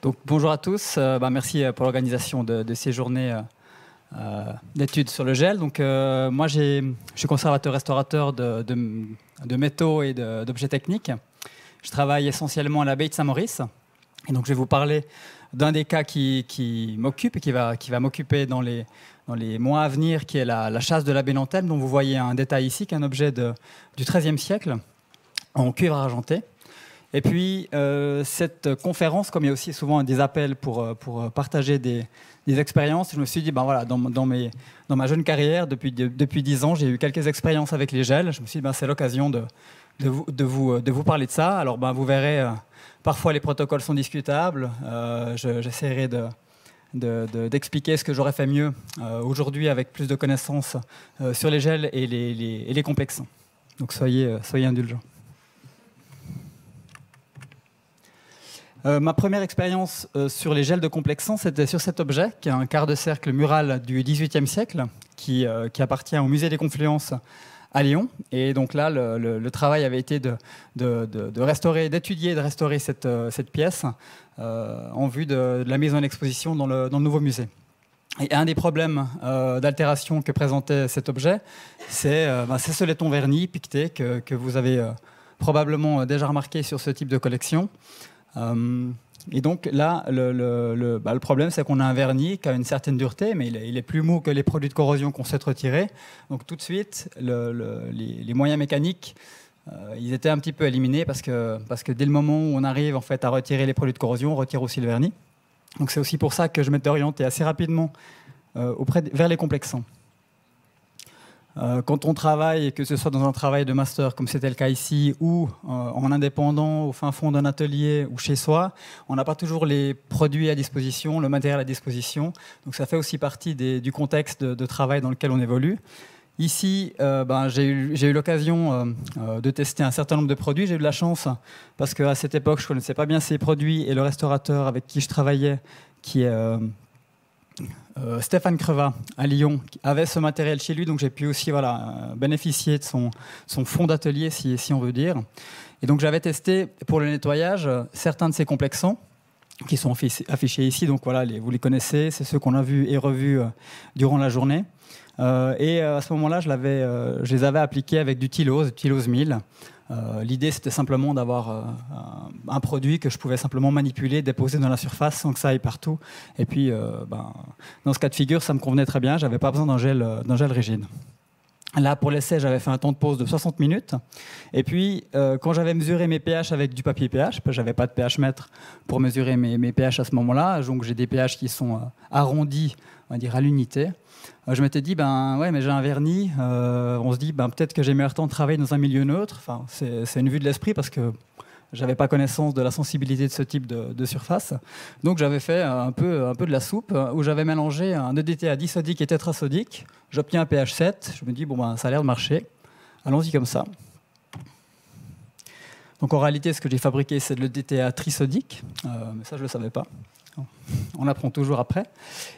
Donc, bonjour à tous, merci pour l'organisation de ces journées d'études sur le gel. Donc, moi, je suis conservateur-restaurateur de métaux et d'objets techniques. Je travaille essentiellement à la baie de Saint-Maurice. Et donc, je vais vous parler d'un des cas qui m'occupe et qui va m'occuper dans les mois à venir, qui est la chasse de la baie d'Antenne, dont vous voyez un détail ici, qui est un objet du XIIIe siècle, en cuivre argenté. Et puis, cette conférence, comme il y a aussi souvent des appels pour partager des expériences, je me suis dit, voilà, dans ma jeune carrière, depuis 10 ans, j'ai eu quelques expériences avec les gels. Je me suis dit, c'est l'occasion de vous parler de ça. Alors, vous verrez, parfois les protocoles sont discutables. J'essaierai d'expliquer ce que j'aurais fait mieux aujourd'hui avec plus de connaissances sur les gels et les complexants. Donc, soyez indulgents. Ma première expérience sur les gels de complexants, c'était sur cet objet, qui est un quart de cercle mural du XVIIIe siècle, qui appartient au musée des Confluences à Lyon. Et donc là, le travail avait été d'étudier et de restaurer cette pièce en vue de la mise en exposition dans le nouveau musée. Et un des problèmes d'altération que présentait cet objet, c'est ce laiton verni piqueté que vous avez probablement déjà remarqué sur ce type de collection. Et donc là, le problème, c'est qu'on a un vernis qui a une certaine dureté, mais il est plus mou que les produits de corrosion qu'on souhaite retirer. Donc tout de suite, les moyens mécaniques, ils étaient un petit peu éliminés parce que dès le moment où on arrive en fait à retirer les produits de corrosion, on retire aussi le vernis. Donc c'est aussi pour ça que je m'étais orienté assez rapidement vers les complexants. Quand on travaille, que ce soit dans un travail de master comme c'était le cas ici, ou en indépendant, au fin fond d'un atelier ou chez soi, on n'a pas toujours les produits à disposition, le matériel à disposition. Donc ça fait aussi partie du contexte de travail dans lequel on évolue. Ici, j'ai eu l'occasion de tester un certain nombre de produits. J'ai eu de la chance parce qu'à cette époque, je ne connaissais pas bien ces produits et le restaurateur avec qui je travaillais, qui est Stéphane Crevat à Lyon, avait ce matériel chez lui, donc j'ai pu aussi bénéficier de son fond d'atelier, si on veut dire. Et donc j'avais testé pour le nettoyage certains de ces complexants qui sont affichés ici. Donc voilà, vous les connaissez, c'est ceux qu'on a vus et revus durant la journée. Et à ce moment-là, je les avais appliqués avec du Tylose 1000. L'idée, c'était simplement d'avoir un produit que je pouvais simplement manipuler, déposer dans la surface sans que ça aille partout. Et puis, dans ce cas de figure, ça me convenait très bien. Je n'avais pas besoin d'un gel rigide. Là, pour l'essai, j'avais fait un temps de pause de 60 minutes. Et puis, quand j'avais mesuré mes pH avec du papier pH, je n'avais pas de pH mètre pour mesurer mes pH à ce moment-là, donc j'ai des pH qui sont arrondis, on va dire, à l'unité. Je m'étais dit, ouais, mais j'ai un vernis. On se dit, peut-être que j'ai meilleur temps de travailler dans un milieu neutre. Enfin, c'est une vue de l'esprit parce que je n'avais pas connaissance de la sensibilité de ce type de surface. Donc, j'avais fait un peu de la soupe où j'avais mélangé un EDTA disodique et tétrasodique. J'obtiens un pH 7. Je me dis, ça a l'air de marcher. Allons-y comme ça. Donc, en réalité, ce que j'ai fabriqué, c'est de l'EDTA trisodique. Mais ça, je ne le savais pas. On apprend toujours après.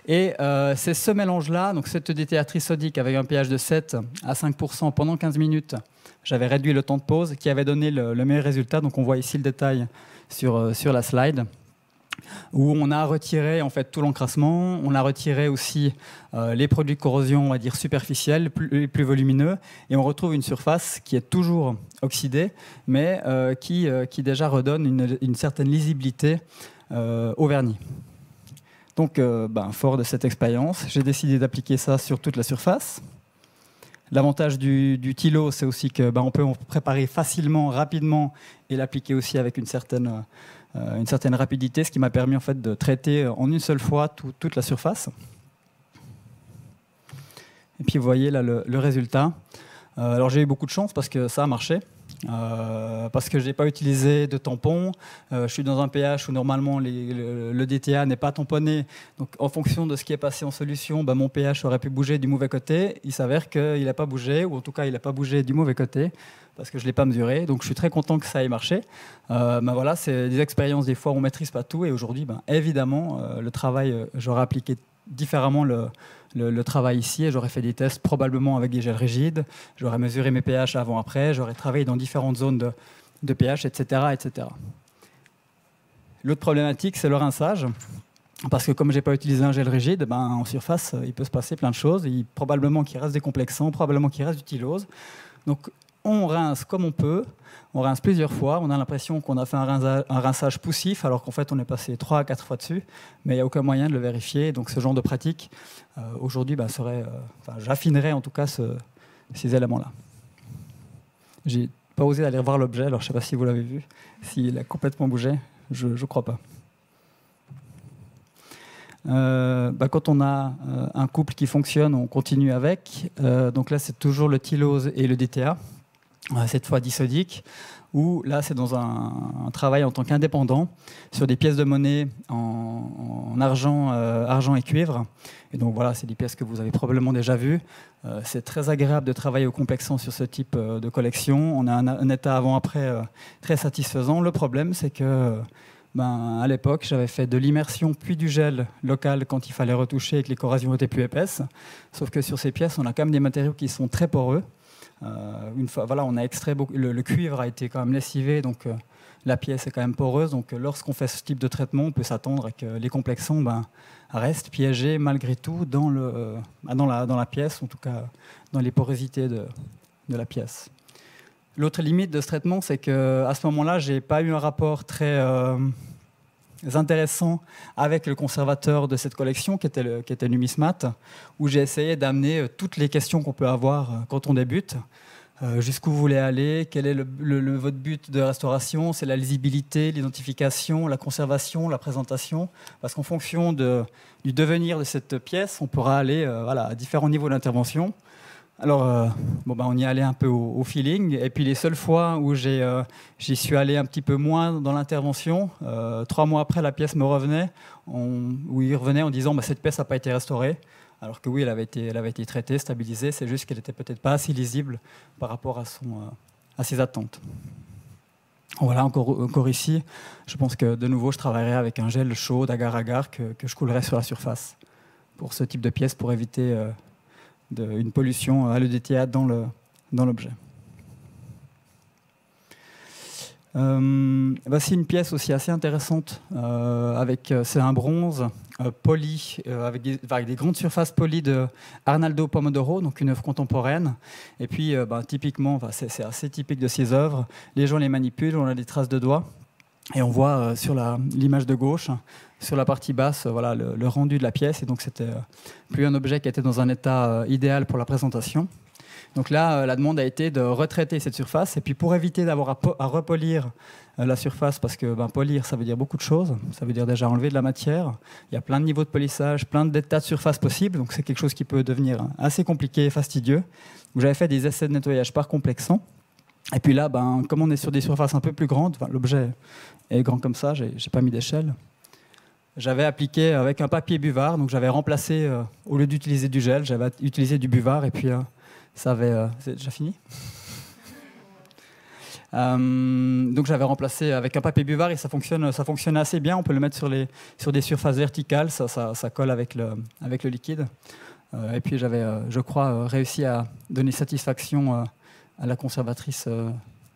Et c'est ce mélange-là, donc cette EDTA trisodique avec un pH de 7 à 5% pendant 15 minutes, j'avais réduit le temps de pause, qui avait donné le meilleur résultat. Donc on voit ici le détail sur la slide, où on a retiré en fait tout l'encrassement, on a retiré aussi les produits de corrosion, on va dire superficiels, plus volumineux, et on retrouve une surface qui est toujours oxydée, mais qui déjà redonne une certaine lisibilité au vernis. Donc, fort de cette expérience, j'ai décidé d'appliquer ça sur toute la surface. L'avantage du Tylose, c'est aussi que on peut en préparer facilement, rapidement, et l'appliquer aussi avec une certaine rapidité, ce qui m'a permis en fait de traiter en une seule fois toute la surface. Et puis vous voyez là le résultat. Alors j'ai eu beaucoup de chance parce que ça a marché. Parce que je n'ai pas utilisé de tampon. Je suis dans un pH où normalement le DTA n'est pas tamponné. Donc en fonction de ce qui est passé en solution, mon pH aurait pu bouger du mauvais côté. Il s'avère qu'il n'a pas bougé, ou en tout cas il n'a pas bougé du mauvais côté, parce que je ne l'ai pas mesuré. Donc je suis très content que ça ait marché. Voilà, c'est des expériences, des fois on ne maîtrise pas tout. Et aujourd'hui, évidemment, le travail, j'aurais appliqué différemment le travail ici, et j'aurais fait des tests probablement avec des gels rigides, j'aurais mesuré mes pH avant-après, j'aurais travaillé dans différentes zones de pH, etc., etc. L'autre problématique, c'est le rinçage. Parce que comme je n'ai pas utilisé un gel rigide, ben, en surface, il peut se passer plein de choses. Probablement qu'il reste des complexants, probablement qu'il reste du tylose. Donc on rince comme on peut, on rince plusieurs fois. On a l'impression qu'on a fait un rinçage poussif, alors qu'en fait on est passé 3 à 4 fois dessus. Mais il n'y a aucun moyen de le vérifier. Donc ce genre de pratique, aujourd'hui, ben, j'affinerais en tout cas ces éléments-là. J'ai pas osé aller voir l'objet, alors je ne sais pas si vous l'avez vu. S'il a complètement bougé, je ne crois pas. Quand on a un couple qui fonctionne, on continue avec. Donc là, c'est toujours le tylose et le DTA, cette fois disodique, où là, c'est dans un travail en tant qu'indépendant sur des pièces de monnaie en argent et cuivre. Et donc voilà, c'est des pièces que vous avez probablement déjà vues. C'est très agréable de travailler au complexant sur ce type de collection. On a un état avant-après très satisfaisant. Le problème, c'est que à l'époque, j'avais fait de l'immersion puis du gel local quand il fallait retoucher et que les corrosions étaient plus épaisses. Sauf que sur ces pièces, on a quand même des matériaux qui sont très poreux. Une fois, voilà, on a extrait le cuivre a été quand même lessivé, donc la pièce est quand même poreuse. Donc lorsqu'on fait ce type de traitement, on peut s'attendre à que les complexants restent piégés malgré tout dans la pièce, en tout cas dans les porosités de la pièce. L'autre limite de ce traitement, c'est qu'à ce moment-là, je n'ai pas eu un rapport très intéressant avec le conservateur de cette collection, qui était Numismat, où j'ai essayé d'amener toutes les questions qu'on peut avoir quand on débute. Jusqu'où vous voulez aller, quel est votre but de restauration, c'est la lisibilité, l'identification, la conservation, la présentation. Parce qu'en fonction du devenir de cette pièce, on pourra aller à différents niveaux d'intervention. Alors, on y allait un peu au feeling. Et puis les seules fois où j'y suis allé un petit peu moins dans l'intervention, 3 mois après, la pièce me revenait, où il revenait en disant cette pièce n'a pas été restaurée. Alors que oui, elle avait été traitée, stabilisée. C'est juste qu'elle n'était peut-être pas assez lisible par rapport à ses attentes. Voilà, encore ici, je pense que de nouveau, je travaillerai avec un gel chaud d'agar-agar que je coulerai sur la surface pour ce type de pièce, pour éviter une pollution à l'EDTA dans l'objet. Voici une pièce aussi assez intéressante. C'est un bronze poli, avec des grandes surfaces polies de Arnaldo Pomodoro, donc une œuvre contemporaine. Et puis, typiquement, c'est assez typique de ces œuvres. Les gens les manipulent, on a des traces de doigts. Et on voit sur l'image de gauche, sur la partie basse, le rendu de la pièce. Et donc, c'était plus un objet qui était dans un état idéal pour la présentation. Donc là, la demande a été de retraiter cette surface. Et puis, pour éviter d'avoir à repolir la surface, parce que polir, ça veut dire beaucoup de choses. Ça veut dire déjà enlever de la matière. Il y a plein de niveaux de polissage, plein d'états de surface possibles. Donc, c'est quelque chose qui peut devenir assez compliqué et fastidieux. Donc, j'avais fait des essais de nettoyage par complexant. Et puis là, comme on est sur des surfaces un peu plus grandes, l'objet est grand comme ça, j'ai pas mis d'échelle. J'avais appliqué avec un papier buvard, donc j'avais remplacé, au lieu d'utiliser du gel, j'avais utilisé du buvard, et puis ça avait... c'est déjà fini ? Donc j'avais remplacé avec un papier buvard et ça fonctionne assez bien. On peut le mettre sur des surfaces verticales, ça colle avec le liquide. Et puis j'avais, je crois, réussi à donner satisfaction à la conservatrice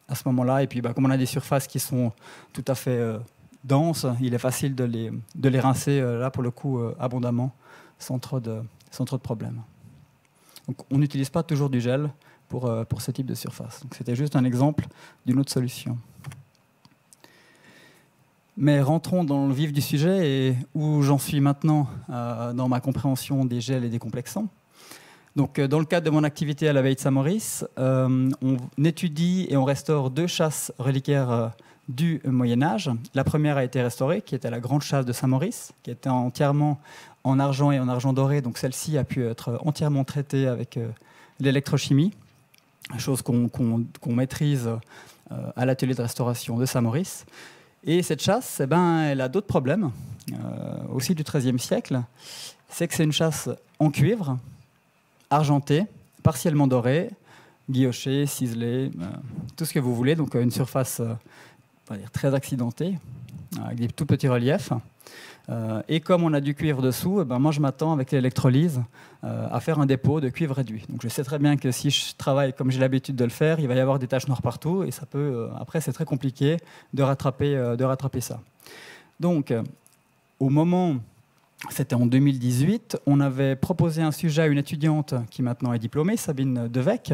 à ce moment-là. Et puis comme on a des surfaces qui sont tout à fait denses, il est facile de les rincer là pour le coup abondamment, sans trop de problèmes. Donc on n'utilise pas toujours du gel pour ce type de surface. Donc c'était juste un exemple d'une autre solution. Mais rentrons dans le vif du sujet et où j'en suis maintenant dans ma compréhension des gels et des complexants. Donc, dans le cadre de mon activité à l'abbaye de Saint-Maurice, on étudie et on restaure 2 chasses reliquaires du Moyen-Âge. La première a été restaurée, qui était la grande chasse de Saint-Maurice, qui était entièrement en argent et en argent doré. Donc, celle-ci a pu être entièrement traitée avec l'électrochimie, chose qu'on maîtrise à l'atelier de restauration de Saint-Maurice. Et cette chasse, elle a d'autres problèmes, aussi du XIIIe siècle. C'est que c'est une chasse en cuivre, argenté, partiellement doré, guilloché, ciselé, tout ce que vous voulez. Donc une surface on va dire, très accidentée, avec des tout petits reliefs. Et comme on a du cuivre dessous, moi je m'attends avec l'électrolyse à faire un dépôt de cuivre réduit. Donc je sais très bien que si je travaille comme j'ai l'habitude de le faire, il va y avoir des taches noires partout et ça peut, après c'est très compliqué de rattraper ça. Donc, au moment, c'était en 2018, on avait proposé un sujet à une étudiante qui maintenant est diplômée, Sabine Devec,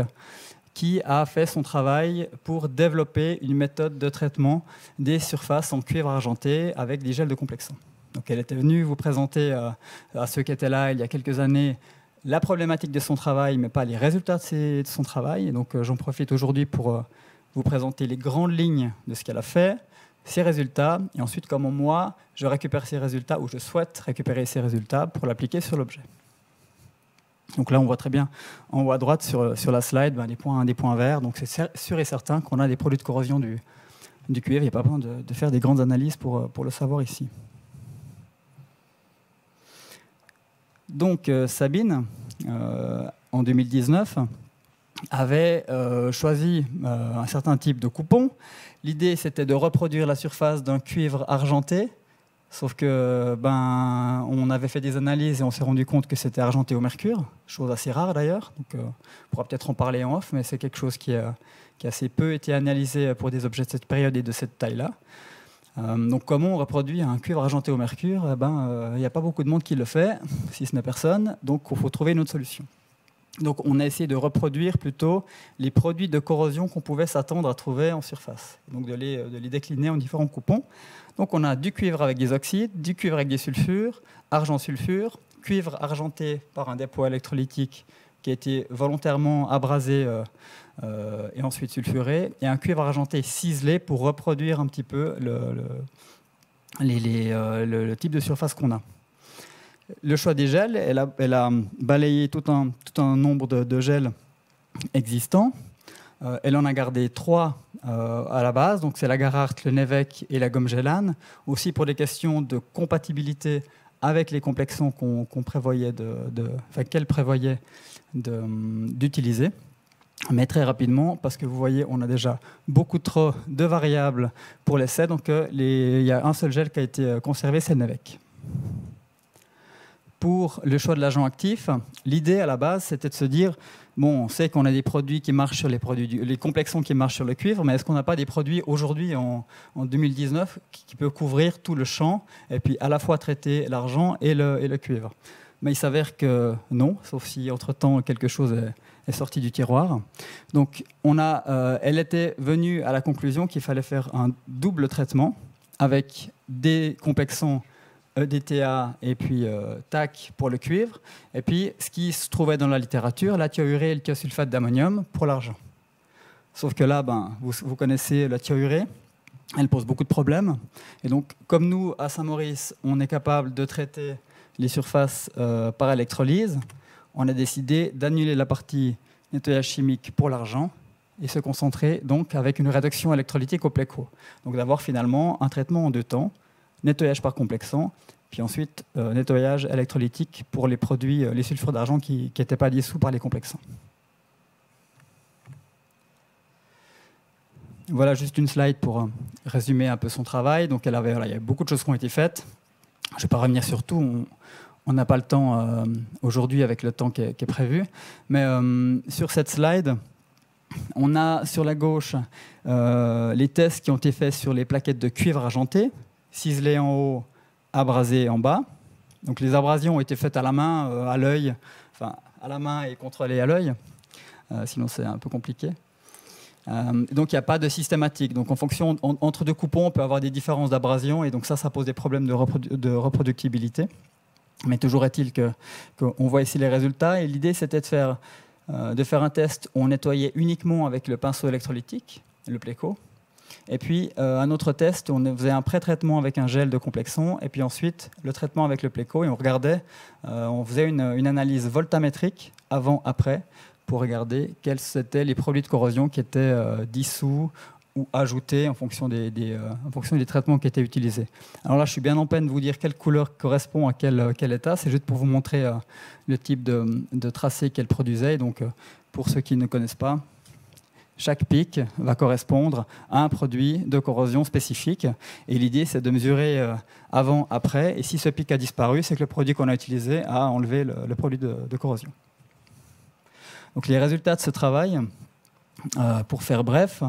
qui a fait son travail pour développer une méthode de traitement des surfaces en cuivre argenté avec des gels de complexant. Donc, elle était venue vous présenter à ceux qui étaient là il y a quelques années la problématique de son travail, mais pas les résultats de son travail. Et donc, j'en profite aujourd'hui pour vous présenter les grandes lignes de ce qu'elle a fait, ses résultats, et ensuite comment moi, je récupère ces résultats, ou je souhaite récupérer ces résultats pour l'appliquer sur l'objet. Donc là, on voit très bien en haut à droite sur la slide des points verts. Donc c'est sûr et certain qu'on a des produits de corrosion du cuivre. Il n'y a pas besoin de faire des grandes analyses pour le savoir ici. Donc Sabine, en 2019, avait choisi un certain type de coupon. L'idée, c'était de reproduire la surface d'un cuivre argenté, sauf que on avait fait des analyses et on s'est rendu compte que c'était argenté au mercure, chose assez rare d'ailleurs. Donc, on pourra peut-être en parler en off, mais c'est quelque chose qui a assez peu été analysé pour des objets de cette période et de cette taille-là. Donc, comment on reproduit un cuivre argenté au mercure? Il n'y a pas beaucoup de monde qui le fait, si ce n'est personne, donc il faut trouver une autre solution. Donc on a essayé de reproduire plutôt les produits de corrosion qu'on pouvait s'attendre à trouver en surface, donc de les décliner en différents coupons. Donc on a du cuivre avec des oxydes, du cuivre avec des sulfures, argent-sulfure, cuivre argenté par un dépôt électrolytique qui a été volontairement abrasé et ensuite sulfuré, et un cuivre argenté ciselé pour reproduire un petit peu le type de surface qu'on a. Le choix des gels, elle a balayé tout un nombre de gels existants. Elle en a gardé 3 à la base, donc c'est la Gerhardt, le Nevec et la gomme Gelane, aussi pour des questions de compatibilité avec les complexants qu'elle prévoyait d'utiliser. Mais très rapidement, parce que vous voyez, on a déjà beaucoup trop de variables pour l'essai, donc il y a un seul gel qui a été conservé, c'est le Nevec. Pour le choix de l'agent actif, l'idée à la base, c'était de se dire, bon, on sait qu'on a des produits qui marchent sur les complexants qui marchent sur le cuivre, mais est-ce qu'on n'a pas des produits aujourd'hui, en 2019, qui peuvent couvrir tout le champ, et puis à la fois traiter l'argent et le cuivre? Mais il s'avère que non, sauf si entre-temps quelque chose est sorti du tiroir. Donc elle était venue à la conclusion qu'il fallait faire un double traitement avec des complexants EDTA et puis TAC pour le cuivre, et puis ce qui se trouvait dans la littérature, la thiaurée et le thiosulfate d'ammonium pour l'argent. Sauf que là, vous connaissez la thiaurée, elle pose beaucoup de problèmes, et donc comme nous, à Saint-Maurice, on est capable de traiter les surfaces par électrolyse, on a décidé d'annuler la partie nettoyage chimique pour l'argent et se concentrer donc avec une réduction électrolytique au pléco. Donc d'avoir finalement un traitement en 2 temps, nettoyage par complexant, puis ensuite nettoyage électrolytique pour les produits, les sulfures d'argent qui n'étaient pas dissous par les complexants. Voilà juste une slide pour résumer un peu son travail. Donc il y a beaucoup de choses qui ont été faites. Je ne vais pas revenir sur tout, on n'a pas le temps aujourd'hui avec le temps qui est prévu. Mais sur cette slide, on a sur la gauche les tests qui ont été faits sur les plaquettes de cuivre argenté, ciselées en haut, abrasées en bas. Donc les abrasions ont été faites à la main, à l'œil, enfin à la main et contrôlées à l'œil, sinon c'est un peu compliqué. Donc il n'y a pas de systématique. Donc en fonction, entre 2 coupons, on peut avoir des différences d'abrasion, et donc ça pose des problèmes de reproductibilité. Mais toujours est-il qu'on voit ici les résultats, et l'idée c'était de faire un test où on nettoyait uniquement avec le pinceau électrolytique, le pléco. Et puis un autre test, on faisait un pré-traitement avec un gel de complexant, et puis ensuite le traitement avec le pléco, et on regardait, on faisait une analyse voltamétrique avant-après pour regarder quels étaient les produits de corrosion qui étaient dissous ou ajoutés en fonction des traitements qui étaient utilisés. Alors là, je suis bien en peine de vous dire quelle couleur correspond à quel état, c'est juste pour vous montrer le type de tracé qu'elle produisait. Et donc, pour ceux qui ne connaissent pas, chaque pic va correspondre à un produit de corrosion spécifique. Et l'idée, c'est de mesurer avant, après. Et si ce pic a disparu, c'est que le produit qu'on a utilisé a enlevé le produit de corrosion. Donc les résultats de ce travail, pour faire bref,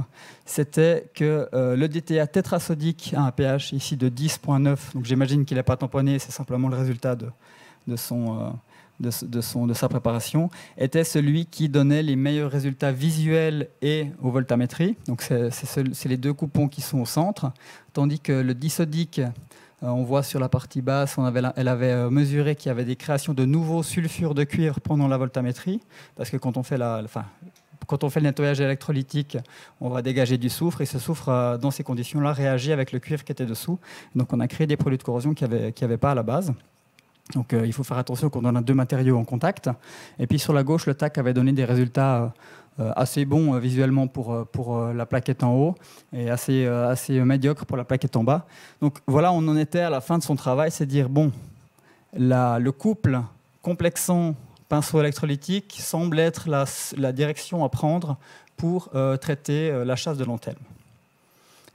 c'était que le DTA tétrasodique a un pH ici de 10,9. Donc j'imagine qu'il n'a pas tamponné, c'est simplement le résultat de sa préparation, était celui qui donnait les meilleurs résultats visuels et aux voltammétries. Donc c'est les deux coupons qui sont au centre, tandis que le disodique, on voit sur la partie basse, elle avait mesuré qu'il y avait des créations de nouveaux sulfures de cuivre pendant la voltammétrie, parce que quand on fait le nettoyage électrolytique, on va dégager du soufre, et ce soufre, dans ces conditions-là, réagit avec le cuivre qui était dessous. Donc on a créé des produits de corrosion qu'il n'y avait pas à la base. Donc il faut faire attention quand on a deux matériaux en contact. Et puis sur la gauche, le TAC avait donné des résultats assez bons visuellement pour la plaquette en haut, et assez médiocres pour la plaquette en bas. Donc voilà, on en était à la fin de son travail, c'est dire, bon, le couple complexant pinceau électrolytique semble être la direction à prendre pour traiter la chasse de long terme.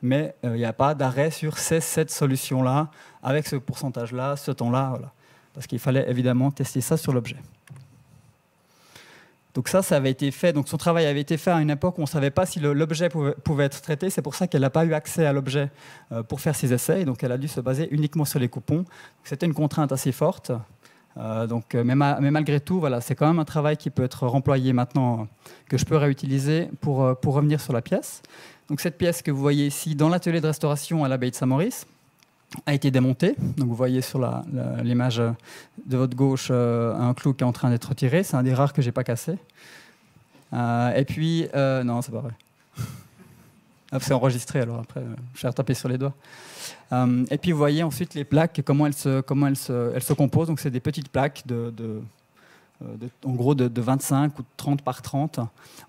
Mais il n'y a pas d'arrêt sur cette solution-là, avec ce pourcentage-là, ce temps-là, voilà. Parce qu'il fallait évidemment tester ça sur l'objet. Donc ça avait été fait. Donc son travail avait été fait à une époque où on ne savait pas si l'objet pouvait être traité. C'est pour ça qu'elle n'a pas eu accès à l'objet pour faire ses essais. Et donc elle a dû se baser uniquement sur les coupons. C'était une contrainte assez forte. Mais malgré tout, voilà, c'est quand même un travail qui peut être remployé maintenant, que je peux réutiliser pour revenir sur la pièce. Donc cette pièce que vous voyez ici dans l'atelier de restauration à l'abbaye de Saint-Maurice a été démontée. Donc vous voyez sur l'image de votre gauche un clou qui est en train d'être retiré. C'est un des rares que j'ai pas cassé. Et puis non, c'est pas vrai. C'est enregistré, alors après je vais retaper sur les doigts. Et puis vous voyez ensuite les plaques, comment elles se composent. Donc c'est des petites plaques en gros de 25 ou 30 par 30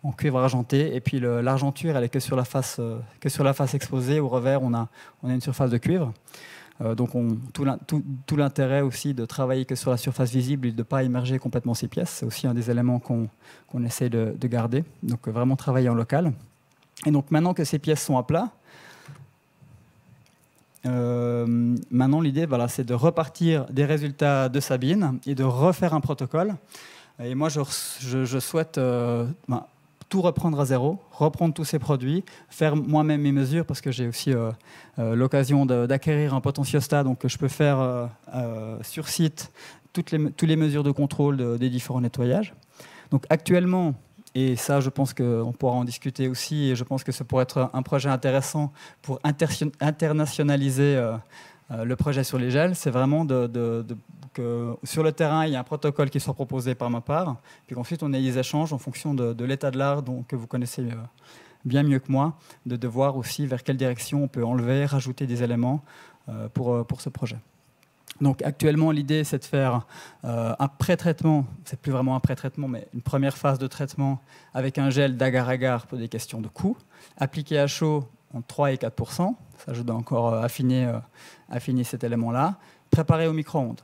en cuivre argenté. Et puis l'argenture, elle est que sur la face exposée. Au revers, on a une surface de cuivre. Donc tout l'intérêt aussi de travailler que sur la surface visible et de ne pas immerger complètement ces pièces, c'est aussi un des éléments qu'on essaie de garder. Donc vraiment travailler en local. Et donc maintenant que ces pièces sont à plat, maintenant l'idée, voilà, c'est de repartir des résultats de Sabine et de refaire un protocole. Et moi je souhaite tout reprendre à zéro, reprendre tous ces produits, faire moi-même mes mesures, parce que j'ai aussi l'occasion d'acquérir un potentiostat, donc je peux faire sur site toutes les mesures de contrôle des différents nettoyages. Donc actuellement, et ça je pense qu'on pourra en discuter aussi, et je pense que ça pourrait être un projet intéressant pour internationaliser le projet sur les gels, c'est vraiment que sur le terrain, il y a un protocole qui soit proposé par ma part, puis qu'ensuite on ait des échanges en fonction de l'état de l'art que vous connaissez bien mieux que moi, de voir aussi vers quelle direction on peut enlever, rajouter des éléments pour ce projet. Donc actuellement, l'idée, c'est de faire un pré-traitement, c'est plus vraiment un pré-traitement, mais une première phase de traitement avec un gel d'agar-agar pour des questions de coût, appliqué à chaud entre 3 et 4%, ça je dois encore affiner cet élément-là, préparé au micro-ondes.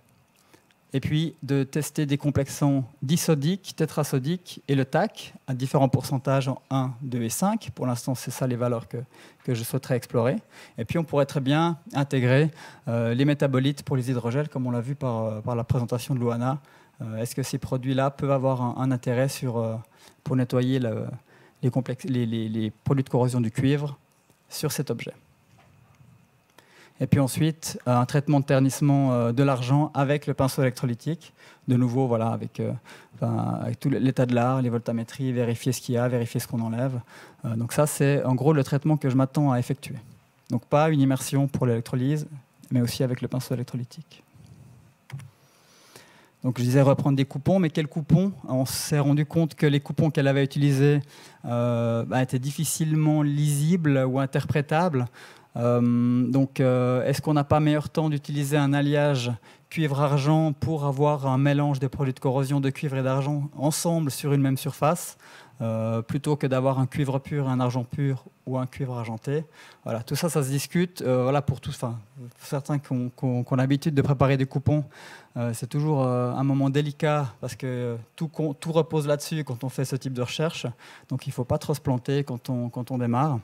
Et puis de tester des complexants disodiques, tétrasodiques et le TAC à différents pourcentages en 1, 2 et 5. Pour l'instant, c'est ça les valeurs que je souhaiterais explorer. Et puis on pourrait très bien intégrer les métabolites pour les hydrogels, comme on l'a vu par la présentation de Luana. Est-ce que ces produits-là peuvent avoir un intérêt pour nettoyer les produits de corrosion du cuivre sur cet objet? Et puis ensuite, un traitement de ternissement de l'argent avec le pinceau électrolytique. De nouveau, voilà, avec tout l'état de l'art, les voltammétries, vérifier ce qu'il y a, vérifier ce qu'on enlève. Donc ça, c'est en gros le traitement que je m'attends à effectuer. Donc pas une immersion pour l'électrolyse, mais aussi avec le pinceau électrolytique. Donc je disais reprendre des coupons, mais quels coupons? On s'est rendu compte que les coupons qu'elle avait utilisés étaient difficilement lisibles ou interprétables. Est-ce qu'on n'a pas meilleur temps d'utiliser un alliage cuivre-argent pour avoir un mélange des produits de corrosion de cuivre et d'argent ensemble sur une même surface, plutôt que d'avoir un cuivre pur, un argent pur ou un cuivre argenté? Voilà, tout ça, ça se discute. Voilà, pour certains qui ont l'habitude de préparer des coupons, c'est toujours un moment délicat parce que tout repose là-dessus quand on fait ce type de recherche. Donc il ne faut pas trop se planter quand on démarre.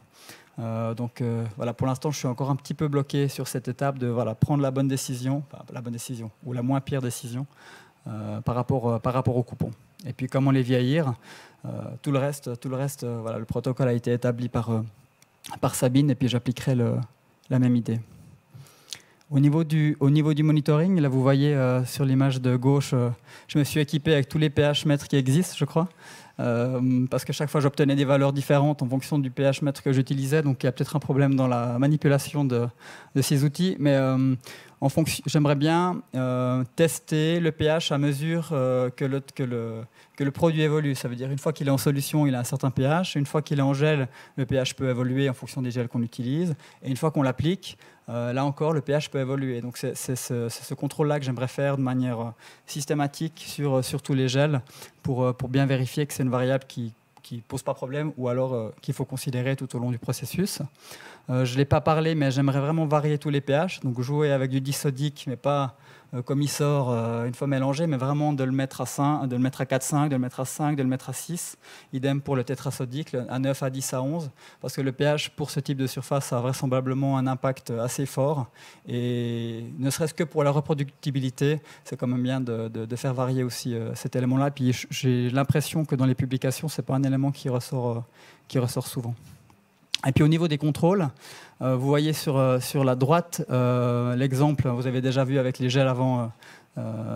Voilà, pour l'instant, je suis encore un petit peu bloqué sur cette étape de prendre la bonne décision ou la moins pire décision par rapport au coupon. et puis comment les vieillir. Tout le reste, voilà, le protocole a été établi par Sabine, et puis j'appliquerai la même idée. Au niveau du monitoring, là vous voyez sur l'image de gauche, je me suis équipé avec tous les pH mètres qui existent, je crois, parce que chaque fois j'obtenais des valeurs différentes en fonction du pH mètre que j'utilisais, donc il y a peut-être un problème dans la manipulation de ces outils, mais j'aimerais bien tester le pH à mesure que le produit évolue. Ça veut dire une fois qu'il est en solution, il a un certain pH. Une fois qu'il est en gel, le pH peut évoluer en fonction des gels qu'on utilise. Et une fois qu'on l'applique, là encore, le pH peut évoluer. Donc c'est ce contrôle-là que j'aimerais faire de manière systématique sur tous les gels pour bien vérifier que c'est une variable qui ne pose pas problème ou alors qu'il faut considérer tout au long du processus. Je ne l'ai pas parlé, mais j'aimerais vraiment varier tous les pH. Donc jouer avec du disodique, mais pas comme il sort une fois mélangé, mais vraiment de le mettre à 5, de le mettre à 4,5, de le mettre à 5, de le mettre à 6. Idem pour le tétrasodique, à 9, à 10, à 11. Parce que le pH, pour ce type de surface, a vraisemblablement un impact assez fort. Et ne serait-ce que pour la reproductibilité, c'est quand même bien de faire varier aussi cet élément-là. Puis j'ai l'impression que dans les publications, ce n'est pas un élément qui ressort souvent. Et puis au niveau des contrôles, vous voyez sur la droite l'exemple, vous avez déjà vu avec les gels avant,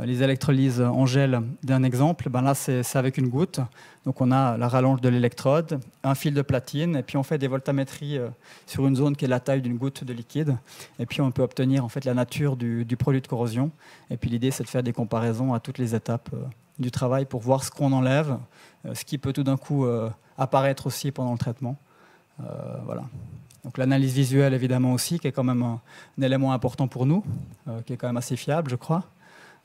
les électrolyses en gel d'un exemple. Ben là, c'est avec une goutte. Donc on a la rallonge de l'électrode, un fil de platine, et puis on fait des voltammétries sur une zone qui est la taille d'une goutte de liquide. Et puis on peut obtenir en fait la nature du produit de corrosion. Et puis l'idée, c'est de faire des comparaisons à toutes les étapes du travail pour voir ce qu'on enlève, ce qui peut tout d'un coup apparaître aussi pendant le traitement. Voilà. Donc l'analyse visuelle évidemment aussi, qui est quand même un élément important pour nous, qui est quand même assez fiable, je crois.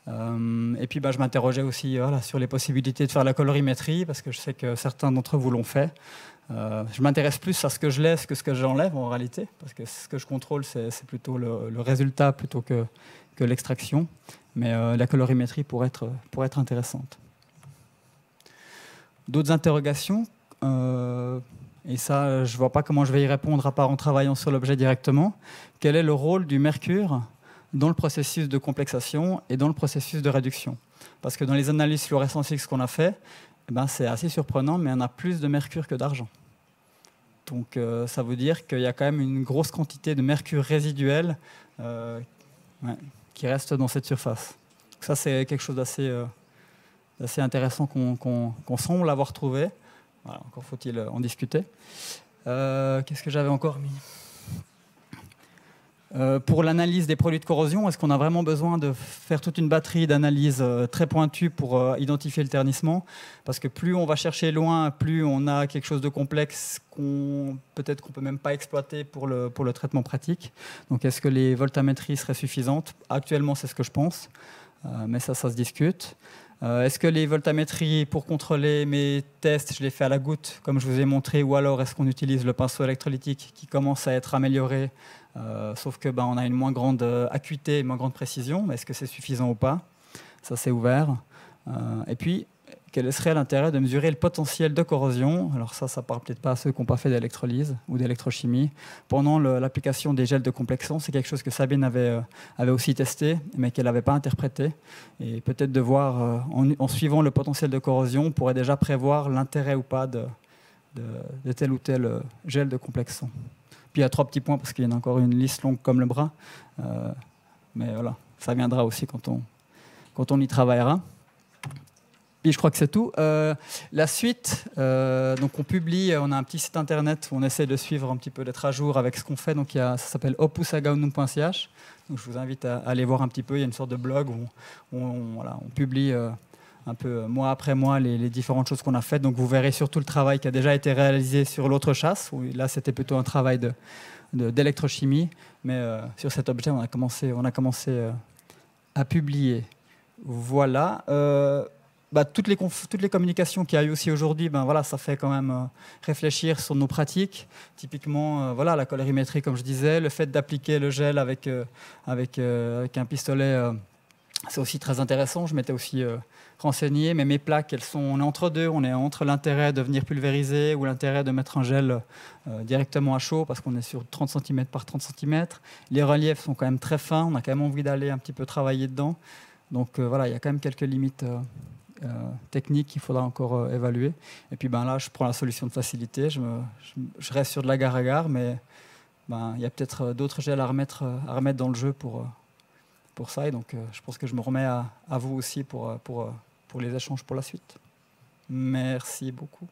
Et puis je m'interrogeais aussi sur les possibilités de faire la colorimétrie, parce que je sais que certains d'entre vous l'ont fait. Je m'intéresse plus à ce que je laisse que ce que j'enlève en réalité, parce que ce que je contrôle, c'est plutôt le résultat plutôt que l'extraction. Mais la colorimétrie pourrait être intéressante. D'autres interrogations et ça, je ne vois pas comment je vais y répondre à part en travaillant sur l'objet directement. Quel est le rôle du mercure dans le processus de complexation et dans le processus de réduction? Parce que dans les analyses fluorescence X qu'on a fait, c'est assez surprenant, mais on a plus de mercure que d'argent. Donc ça veut dire qu'il y a quand même une grosse quantité de mercure résiduel qui reste dans cette surface. Donc ça, c'est quelque chose d'assez intéressant qu'on semble avoir trouvé. Voilà, encore faut-il en discuter. Qu'est-ce que j'avais encore mis ? Pour l'analyse des produits de corrosion, est-ce qu'on a vraiment besoin de faire toute une batterie d'analyses très pointues pour identifier le ternissement? Parce que plus on va chercher loin, plus on a quelque chose de complexe peut-être qu'on ne peut même pas exploiter pour le traitement pratique. Donc est-ce que les voltammétries seraient suffisantes? Actuellement, c'est ce que je pense, mais ça se discute. Est-ce que les voltammétries, pour contrôler mes tests, je les fais à la goutte, comme je vous ai montré, ou alors est-ce qu'on utilise le pinceau électrolytique qui commence à être amélioré, sauf que on a une moins grande acuité, une moins grande précision. Est-ce que c'est suffisant ou pas? Ça, c'est ouvert. Et puis, quel serait l'intérêt de mesurer le potentiel de corrosion? Alors ça parle peut-être pas à ceux qui n'ont pas fait d'électrolyse ou d'électrochimie. Pendant l'application des gels de complexant, c'est quelque chose que Sabine avait aussi testé, mais qu'elle n'avait pas interprété. Et peut-être de voir, en suivant le potentiel de corrosion, on pourrait déjà prévoir l'intérêt ou pas de tel ou tel gel de complexant. Puis il y a 3 petits points, parce qu'il y en a encore une liste longue comme le bras. Mais voilà, ça viendra aussi quand on y travaillera. Puis je crois que c'est tout. La suite, donc on publie, on a un petit site internet où on essaie de suivre un petit peu, d'être à jour avec ce qu'on fait. Donc ça s'appelle opusagaunum.ch. Donc je vous invite à aller voir un petit peu. Il y a une sorte de blog où on publie un peu mois après mois les différentes choses qu'on a faites. Donc vous verrez surtout le travail qui a déjà été réalisé sur l'autre chasse, où là c'était plutôt un travail d'électrochimie. Mais sur cet objet, on a commencé à publier. Voilà. Toutes les communications qu'il y a eu aussi aujourd'hui, ça fait quand même réfléchir sur nos pratiques. Typiquement, la colorimétrie, comme je disais, le fait d'appliquer le gel avec un pistolet, c'est aussi très intéressant. Je m'étais aussi renseigné, mais mes plaques, on est entre deux. On est entre l'intérêt de venir pulvériser ou l'intérêt de mettre un gel directement à chaud, parce qu'on est sur 30 cm par 30 cm. Les reliefs sont quand même très fins. On a quand même envie d'aller un petit peu travailler dedans. Donc il y a quand même quelques limites techniques qu'il faudra encore évaluer. Et puis là, je prends la solution de facilité. Je reste sur de l'agar-agar, mais il y a peut-être d'autres gels à remettre dans le jeu pour ça. Et donc, je pense que je me remets à vous aussi pour les échanges pour la suite. Merci beaucoup.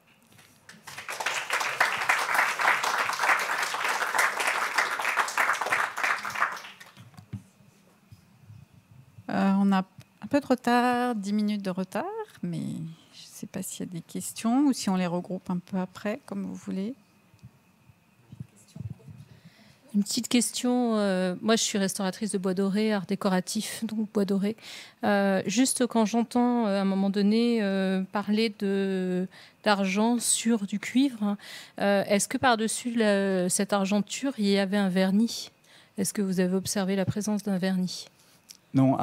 On a un peu de retard, 10 minutes de retard, mais je ne sais pas s'il y a des questions ou si on les regroupe un peu après, comme vous voulez. Une petite question. Moi, je suis restauratrice de bois doré, art décoratif, donc bois doré. Juste quand j'entends à un moment donné parler d'argent sur du cuivre, est-ce que par-dessus cette argenture, il y avait un vernis? Est-ce que vous avez observé la présence d'un vernis? Non,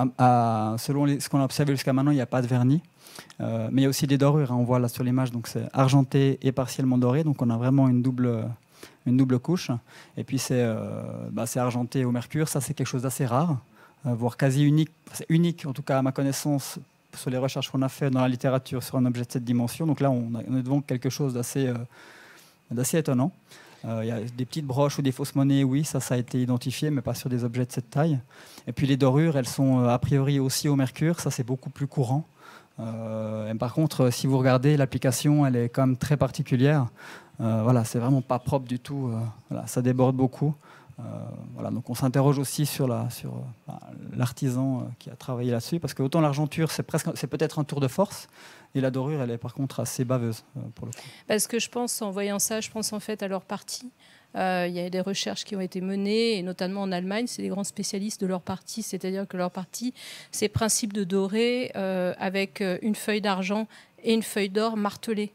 selon ce qu'on a observé jusqu'à maintenant, il n'y a pas de vernis. Mais il y a aussi des dorures, hein, on voit là sur l'image, donc c'est argenté et partiellement doré, donc on a vraiment une double couche. Et puis c'est argenté au mercure, ça c'est quelque chose d'assez rare, voire quasi unique. C'est unique, en tout cas à ma connaissance, sur les recherches qu'on a fait dans la littérature sur un objet de cette dimension. Donc là, on est devant quelque chose d'assez étonnant. Il y a des petites broches ou des fausses monnaies, oui, ça a été identifié, mais pas sur des objets de cette taille. Et puis les dorures, elles sont a priori aussi au mercure, ça c'est beaucoup plus courant. Et par contre, si vous regardez, l'application, elle est quand même très particulière. Voilà, c'est vraiment pas propre du tout. Voilà, ça déborde beaucoup. Voilà, donc on s'interroge aussi sur l'artisan qui a travaillé là-dessus, parce que autant l'argenture, c'est peut-être un tour de force, et la dorure, elle est par contre assez baveuse pour le coup. Parce que je pense, en voyant ça, je pense en fait à leur partie. Il y a des recherches qui ont été menées, et notamment en Allemagne, c'est des grands spécialistes de leur partie, c'est-à-dire que leur partie, c'est principe de doré avec une feuille d'argent et une feuille d'or martelée.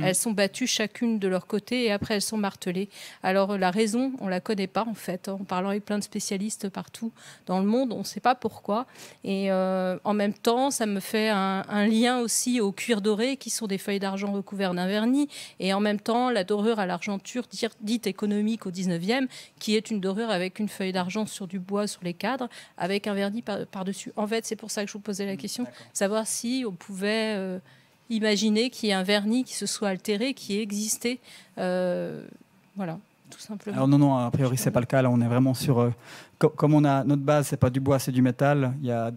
Elles sont battues chacune de leur côté et après elles sont martelées. Alors la raison, on ne la connaît pas en fait. En parlant avec plein de spécialistes partout dans le monde, on ne sait pas pourquoi. Et en même temps, ça me fait un lien aussi au cuir doré qui sont des feuilles d'argent recouvertes d'un vernis. Et en même temps, la dorure à l'argenture dite économique au 19e, qui est une dorure avec une feuille d'argent sur du bois, sur les cadres, avec un vernis par-dessus. En fait, c'est pour ça que je vous posais la question, savoir si on pouvait... imaginer qu'il y ait un vernis qui se soit altéré, qui ait existé. Voilà, tout simplement. Alors non, a priori, c'est pas le cas. Là, on est vraiment sur... comme on a notre base, c'est pas du bois, c'est du métal. Il y a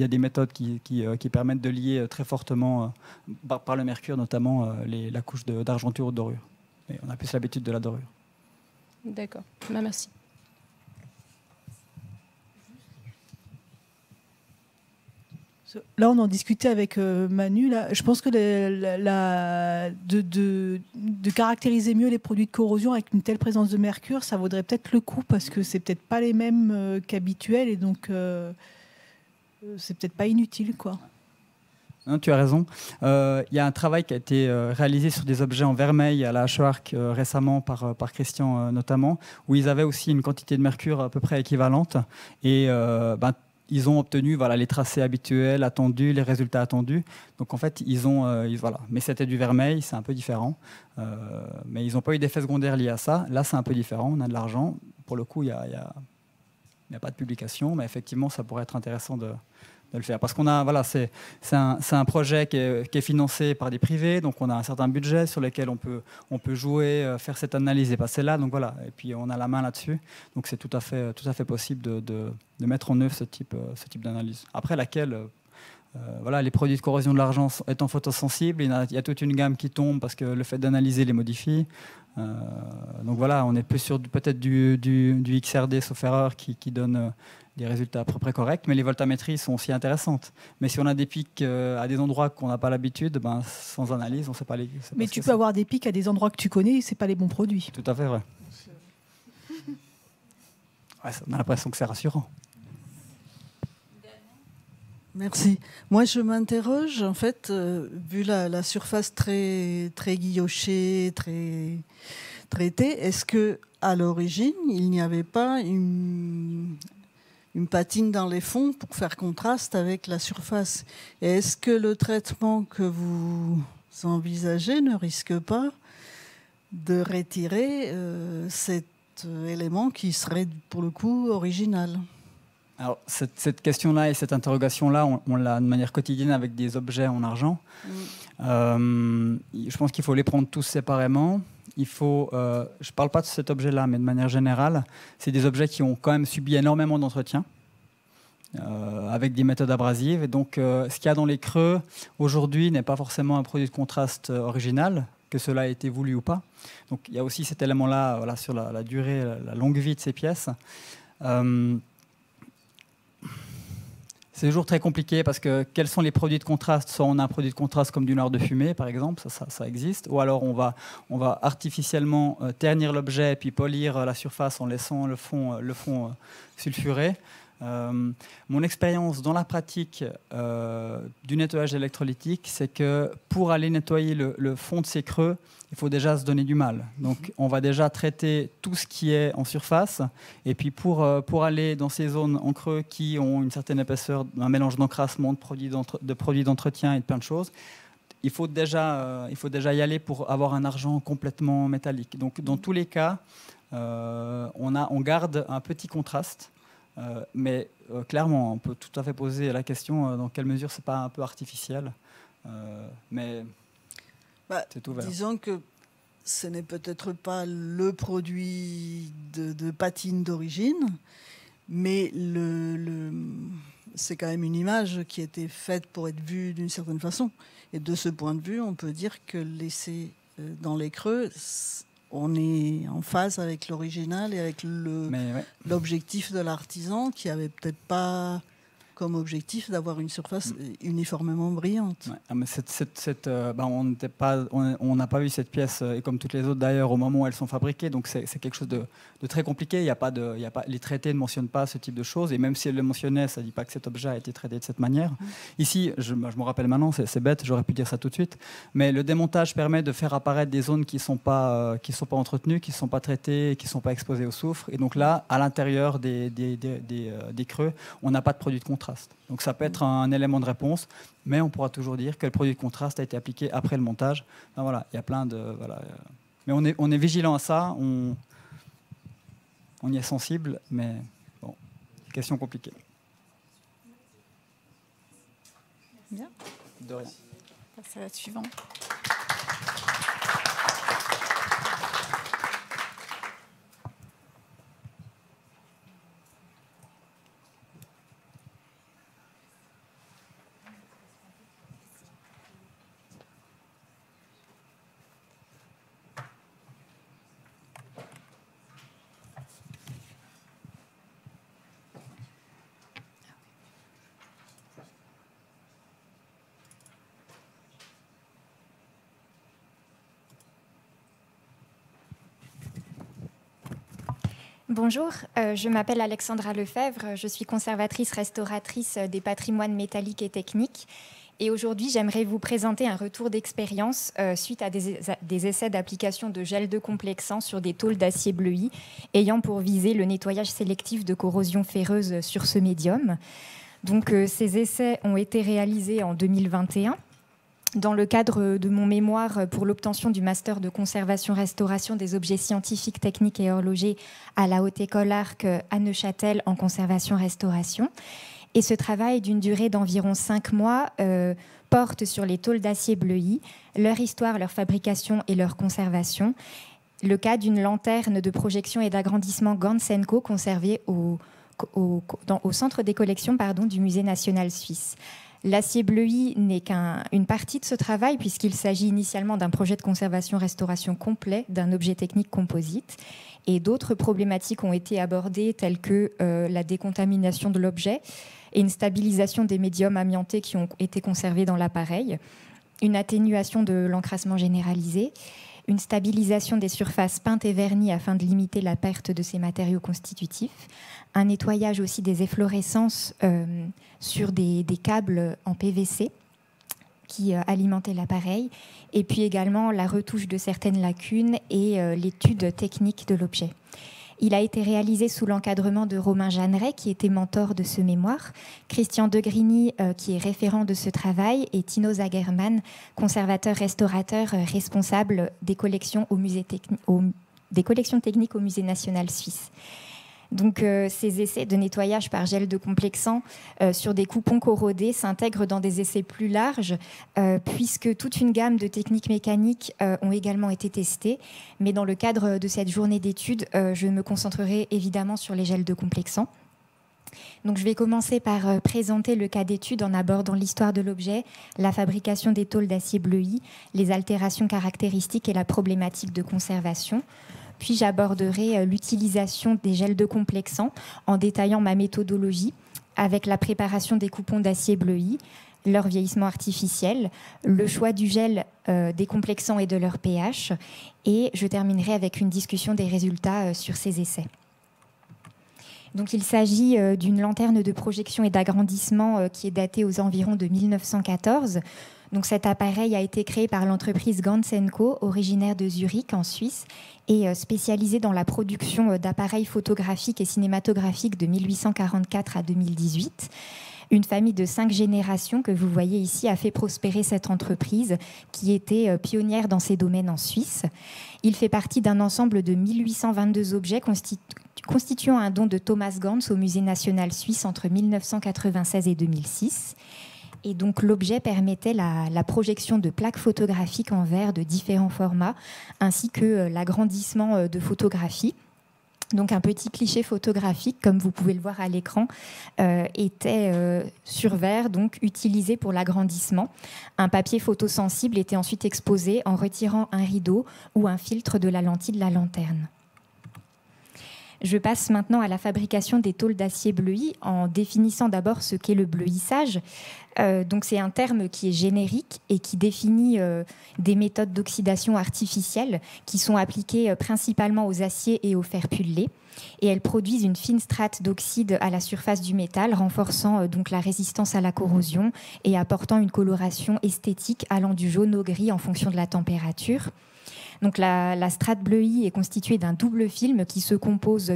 des méthodes qui permettent de lier très fortement, par le mercure notamment, la couche d'argenture ou de dorure. Et on a plus l'habitude de la dorure. D'accord, merci. Là, on en discutait avec Manu. Là, je pense que de caractériser mieux les produits de corrosion avec une telle présence de mercure, ça vaudrait peut-être le coup parce que c'est peut-être pas les mêmes qu'habituels et donc c'est peut-être pas inutile, quoi. Non, tu as raison. Il y a un travail qui a été réalisé sur des objets en vermeil à la HEARC récemment par Christian notamment, où ils avaient aussi une quantité de mercure à peu près équivalente et ils ont obtenu les tracés habituels, attendus, les résultats attendus. Donc en fait, voilà. Mais c'était du vermeil, c'est un peu différent. Mais ils n'ont pas eu d'effet secondaire lié à ça. Là, c'est un peu différent. On a de l'argent. Pour le coup, il n'y a pas de publication, mais effectivement, ça pourrait être intéressant de le faire. Parce qu'on a, c'est un projet qui est financé par des privés, donc on a un certain budget sur lequel on peut jouer, faire cette analyse et passer là. Donc voilà, et puis on a la main là-dessus. Donc c'est tout à fait possible de mettre en œuvre ce type d'analyse. Après laquelle, les produits de corrosion de l'argent étant photosensibles, il y a toute une gamme qui tombe parce que le fait d'analyser les modifie. Donc voilà, on est plus sur peut-être du XRD sauf erreur qui donne des résultats à peu près corrects, mais les voltamétries sont aussi intéressantes. Mais si on a des pics à des endroits qu'on n'a pas l'habitude, sans analyse, on ne sait pas les... Mais tu peux avoir des pics à des endroits que tu connais et ce n'est pas les bons produits. Tout à fait vrai. Ouais, on a l'impression que c'est rassurant. Merci. Moi, je m'interroge, en fait, vu la surface très, très guillochée, très traitée, est-ce qu'à l'origine, il n'y avait pas une patine dans les fonds pour faire contraste avec la surface? Et est-ce que le traitement que vous envisagez ne risque pas de retirer cet élément qui serait, pour le coup, original? Alors, cette question-là et cette interrogation-là, on l'a de manière quotidienne avec des objets en argent. Je pense qu'il faut les prendre tous séparément. Je ne parle pas de cet objet-là, mais de manière générale, c'est des objets qui ont quand même subi énormément d'entretien avec des méthodes abrasives. Et donc, ce qu'il y a dans les creux aujourd'hui n'est pas forcément un produit de contraste original, que cela a été voulu ou pas. Donc, il y a aussi cet élément-là, voilà, sur la durée, la longue vie de ces pièces. C'est toujours très compliqué parce que quels sont les produits de contraste? Soit on a un produit de contraste comme du noir de fumée, par exemple, ça existe, ou alors on va artificiellement ternir l'objet et puis polir la surface en laissant le fond sulfuré. Mon expérience dans la pratique du nettoyage électrolytique, c'est que pour aller nettoyer le fond de ces creux, il faut déjà se donner du mal. Donc on va déjà traiter tout ce qui est en surface, et puis pour aller dans ces zones en creux qui ont une certaine épaisseur, un mélange d'encrassement, de produits d'entretien et de plein de choses, il faut déjà y aller pour avoir un argent complètement métallique. Donc dans tous les cas, on garde un petit contraste. Mais clairement, on peut tout à fait poser la question dans quelle mesure c'est pas un peu artificiel, mais c'est ouvert. Disons que ce n'est peut-être pas le produit de patine d'origine, mais c'est quand même une image qui a été faite pour être vue d'une certaine façon. Et de ce point de vue, on peut dire que l'essai dans les creux, on est en phase avec l'original et avec l'objectif de l'artisan qui avait peut-être pas comme objectif d'avoir une surface uniformément brillante. Ouais. Mais on n'a pas vu cette pièce, et comme toutes les autres d'ailleurs, au moment où elles sont fabriquées, donc c'est quelque chose de très compliqué. Les traités ne mentionnent pas ce type de choses, et même si elles le mentionnaient, ça ne dit pas que cet objet a été traité de cette manière. Ici, je me rappelle maintenant, c'est bête, j'aurais pu dire ça tout de suite, mais le démontage permet de faire apparaître des zones qui ne sont pas entretenues, qui ne sont pas traitées, qui ne sont pas exposées au soufre, et donc là, à l'intérieur des creux, on n'a pas de produit de contraste. Donc ça peut être un élément de réponse, mais on pourra toujours dire que le produit de contraste a été appliqué après le montage. Enfin, voilà, il y a plein de mais on est vigilant à ça, on y est sensible, mais bon, question compliquée. Bien. De rien. C'est la suivante. Bonjour, je m'appelle Alexandra Lefebvre, je suis conservatrice restauratrice des patrimoines métalliques et techniques. Et aujourd'hui, j'aimerais vous présenter un retour d'expérience suite à des essais d'application de gel de complexant sur des tôles d'acier bleui, ayant pour visée le nettoyage sélectif de corrosion ferreuse sur ce médium. Donc, ces essais ont été réalisés en 2021. Dans le cadre de mon mémoire pour l'obtention du master de conservation-restauration des objets scientifiques, techniques et horlogers à la Haute École Arc à Neuchâtel en conservation-restauration. Et ce travail, d'une durée d'environ 5 mois, porte sur les tôles d'acier bleui, leur histoire, leur fabrication et leur conservation. Le cas d'une lanterne de projection et d'agrandissement Ganz & Co conservée au centre des collections du Musée national suisse. L'acier bleui n'est qu'une partie de ce travail puisqu'il s'agit initialement d'un projet de conservation-restauration complet d'un objet technique composite. Et d'autres problématiques ont été abordées telles que la décontamination de l'objet et une stabilisation des médiums amiantés qui ont été conservés dans l'appareil, une atténuation de l'encrassement généralisé, une stabilisation des surfaces peintes et vernies afin de limiter la perte de ces matériaux constitutifs, un nettoyage aussi des efflorescences sur des câbles en PVC qui alimentaient l'appareil, et puis également la retouche de certaines lacunes et l'étude technique de l'objet. Il a été réalisé sous l'encadrement de Romain Jeanneret, qui était mentor de ce mémoire, Christian Degrigny, qui est référent de ce travail, et Tino Zagerman, conservateur-restaurateur responsable des collections techniques au Musée national suisse. Donc, ces essais de nettoyage par gel de complexant sur des coupons corrodés s'intègrent dans des essais plus larges, puisque toute une gamme de techniques mécaniques ont également été testées. Mais dans le cadre de cette journée d'études, je me concentrerai évidemment sur les gels de complexant. Donc, je vais commencer par présenter le cas d'étude en abordant l'histoire de l'objet, la fabrication des tôles d'acier bleui, les altérations caractéristiques et la problématique de conservation. Puis j'aborderai l'utilisation des gels de complexant en détaillant ma méthodologie avec la préparation des coupons d'acier bleui, leur vieillissement artificiel, le choix du gel décomplexant et de leur pH. Et je terminerai avec une discussion des résultats sur ces essais. Donc, il s'agit d'une lanterne de projection et d'agrandissement qui est datée aux environs de 1914. Donc, cet appareil a été créé par l'entreprise Ganz & Co, originaire de Zurich, en Suisse, et spécialisée dans la production d'appareils photographiques et cinématographiques de 1844 à 2018. Une famille de 5 générations que vous voyez ici a fait prospérer cette entreprise qui était pionnière dans ces domaines en Suisse. Il fait partie d'un ensemble de 1822 objets constituant un don de Thomas Ganz au Musée national suisse entre 1996 et 2006. Et donc l'objet permettait la projection de plaques photographiques en verre de différents formats, ainsi que l'agrandissement de photographies. Donc un petit cliché photographique, comme vous pouvez le voir à l'écran, était sur verre, donc utilisé pour l'agrandissement. Un papier photosensible était ensuite exposé en retirant un rideau ou un filtre de la lentille de la lanterne. Je passe maintenant à la fabrication des tôles d'acier bleui en définissant d'abord ce qu'est le bleuissage. Donc c'est un terme qui est générique et qui définit des méthodes d'oxydation artificielle qui sont appliquées principalement aux aciers et aux fers pullés. Et elles produisent une fine strate d'oxyde à la surface du métal, renforçant donc la résistance à la corrosion et apportant une coloration esthétique allant du jaune au gris en fonction de la température. Donc la strate bleuie est constituée d'un double film qui se compose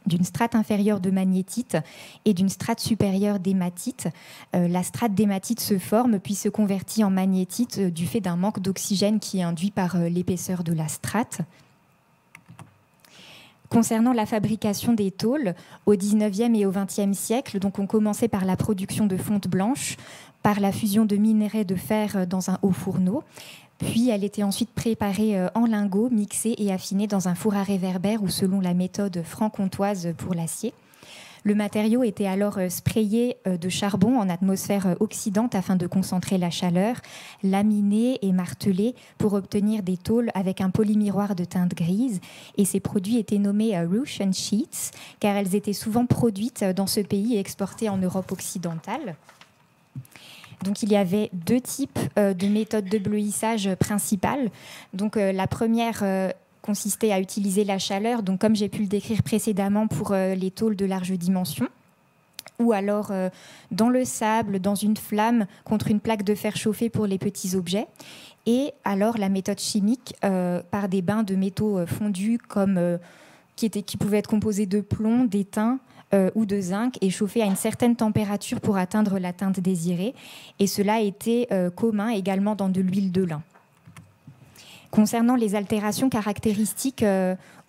d'une strate inférieure de magnétite et d'une strate supérieure d'hématite. La strate d'hématite se forme puis se convertit en magnétite du fait d'un manque d'oxygène qui est induit par l'épaisseur de la strate. Concernant la fabrication des tôles, au XIXe et au XXe siècle, donc on commençait par la production de fonte blanche, par la fusion de minerais de fer dans un haut fourneau. Puis elle était ensuite préparée en lingots, mixée et affinée dans un four à réverbère ou selon la méthode franc-comtoise pour l'acier. Le matériau était alors sprayé de charbon en atmosphère oxydante afin de concentrer la chaleur, laminé et martelé pour obtenir des tôles avec un polymiroir de teinte grise. Et ces produits étaient nommés Russian Sheets car elles étaient souvent produites dans ce pays et exportées en Europe occidentale. Donc, il y avait 2 types de méthodes de bleuissage principales. Donc, la première consistait à utiliser la chaleur, donc comme j'ai pu le décrire précédemment pour les tôles de large dimension, ou alors dans le sable, dans une flamme, contre une plaque de fer chauffée pour les petits objets. Et alors la méthode chimique par des bains de métaux fondus qui pouvaient être composés de plomb, d'étain, ou de zinc et chauffé à une certaine température pour atteindre la teinte désirée. Et cela était commun également dans de l'huile de lin. Concernant les altérations caractéristiques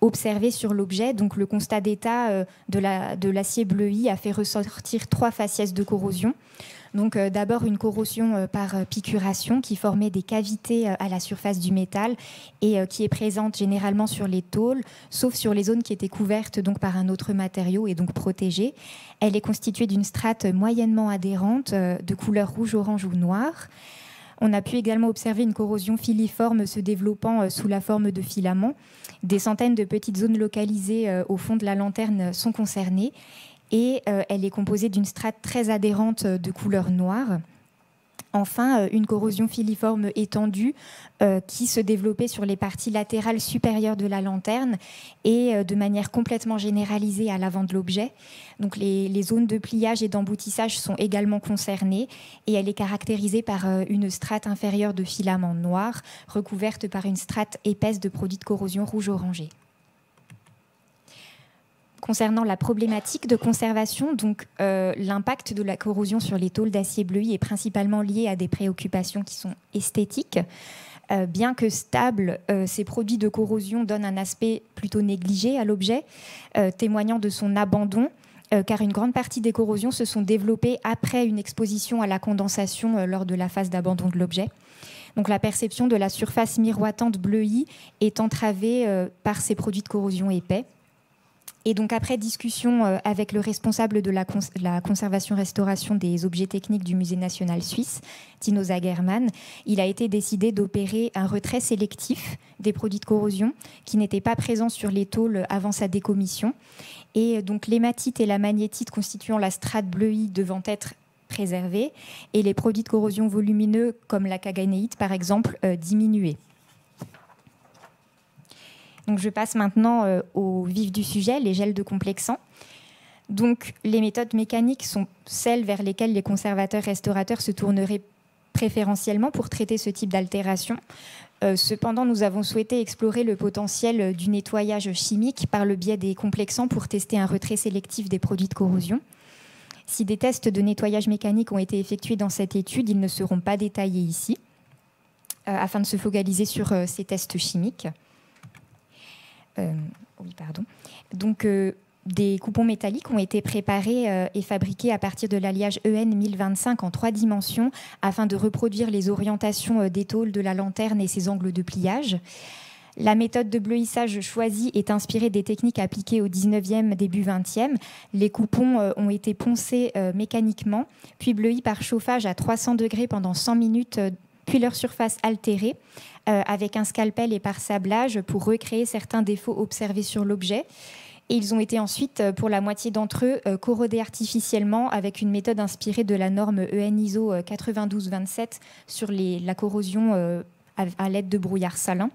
observées sur l'objet, donc le constat d'état de l'acier bleui a fait ressortir 3 faciès de corrosion. Donc d'abord une corrosion par piquration qui formait des cavités à la surface du métal et qui est présente généralement sur les tôles, sauf sur les zones qui étaient couvertes donc par un autre matériau et donc protégées. Elle est constituée d'une strate moyennement adhérente de couleur rouge, orange ou noire. On a pu également observer une corrosion filiforme se développant sous la forme de filaments. Des centaines de petites zones localisées au fond de la lanterne sont concernées. Et elle est composée d'une strate très adhérente de couleur noire. Enfin, une corrosion filiforme étendue qui se développait sur les parties latérales supérieures de la lanterne et de manière complètement généralisée à l'avant de l'objet. Donc les zones de pliage et d'emboutissage sont également concernées et elle est caractérisée par une strate inférieure de filaments noirs recouverte par une strate épaisse de produits de corrosion rouge-orangé. Concernant la problématique de conservation, donc l'impact de la corrosion sur les tôles d'acier bleui est principalement lié à des préoccupations qui sont esthétiques. Bien que stables, ces produits de corrosion donnent un aspect plutôt négligé à l'objet, témoignant de son abandon, car une grande partie des corrosions se sont développées après une exposition à la condensation lors de la phase d'abandon de l'objet. Donc la perception de la surface miroitante bleuie est entravée par ces produits de corrosion épais. Et donc après discussion avec le responsable de la conservation-restauration des objets techniques du Musée national suisse, Tino Zagerman, il a été décidé d'opérer un retrait sélectif des produits de corrosion qui n'étaient pas présents sur les tôles avant sa décommission. Et donc l'hématite et la magnétite constituant la strate bleuie devant être préservés et les produits de corrosion volumineux comme la kaganéite par exemple diminués. Donc je passe maintenant au vif du sujet, les gels de complexants. Donc les méthodes mécaniques sont celles vers lesquelles les conservateurs-restaurateurs se tourneraient préférentiellement pour traiter ce type d'altération. Cependant, nous avons souhaité explorer le potentiel du nettoyage chimique par le biais des complexants pour tester un retrait sélectif des produits de corrosion. Si des tests de nettoyage mécanique ont été effectués dans cette étude, ils ne seront pas détaillés ici, afin de se focaliser sur ces tests chimiques. Donc, des coupons métalliques ont été préparés et fabriqués à partir de l'alliage EN 1025 en 3 dimensions afin de reproduire les orientations des tôles de la lanterne et ses angles de pliage. La méthode de bleuissage choisie est inspirée des techniques appliquées au 19e, début 20e. Les coupons ont été poncés mécaniquement, puis bleuis par chauffage à 300 degrés pendant 100 minutes, puis leur surface altérée avec un scalpel et par sablage pour recréer certains défauts observés sur l'objet. Et ils ont été ensuite, pour la moitié d'entre eux, corrodés artificiellement avec une méthode inspirée de la norme EN ISO 9227 sur la corrosion à l'aide de brouillard salin.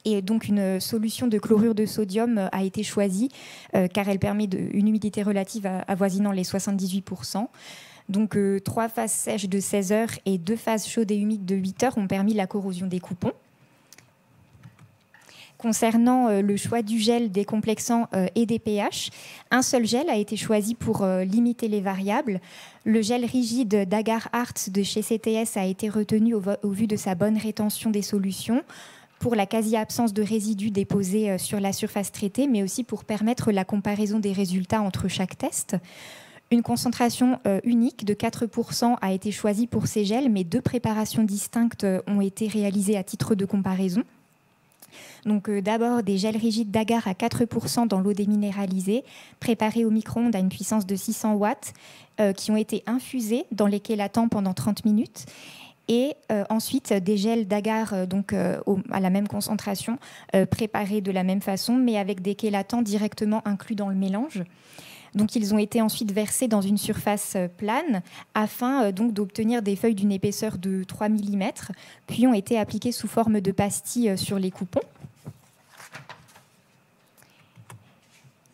Et donc une solution de chlorure de sodium a été choisie car elle permet une humidité relative avoisinant les 78%. Donc 3 phases sèches de 16 heures et 2 phases chaudes et humides de 8 heures ont permis la corrosion des coupons. Concernant le choix du gel, des complexants et des pH, un seul gel a été choisi pour limiter les variables. Le gel rigide d'Agar Arts de chez CTS a été retenu au vu de sa bonne rétention des solutions, pour la quasi-absence de résidus déposés sur la surface traitée, mais aussi pour permettre la comparaison des résultats entre chaque test. Une concentration unique de 4% a été choisie pour ces gels, mais 2 préparations distinctes ont été réalisées à titre de comparaison. Donc d'abord des gels rigides d'agar à 4% dans l'eau déminéralisée, préparés au micro-ondes à une puissance de 600 watts, qui ont été infusés dans les chélatans pendant 30 minutes. Et ensuite des gels d'agar à la même concentration, préparés de la même façon, mais avec des chélatans directement inclus dans le mélange. Donc ils ont été ensuite versés dans une surface plane afin d'obtenir des feuilles d'une épaisseur de 3 mm, puis ont été appliqués sous forme de pastilles sur les coupons.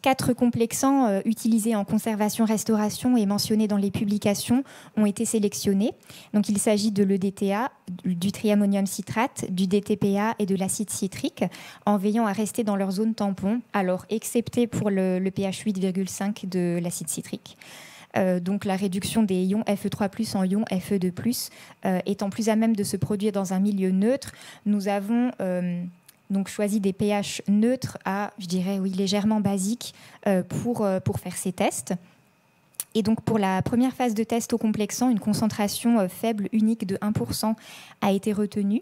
4 complexants utilisés en conservation-restauration et mentionnés dans les publications ont été sélectionnés. Donc, il s'agit de l'EDTA, du triammonium citrate, du DTPA et de l'acide citrique, en veillant à rester dans leur zone tampon, alors excepté pour le pH 8,5 de l'acide citrique. Donc la réduction des ions Fe3+ en ions Fe2+, étant plus à même de se produire dans un milieu neutre, nous avons donc choisi des pH neutres à, je dirais, légèrement basiques pour faire ces tests. Et donc pour la première phase de test au complexant, une concentration faible unique de 1% a été retenue.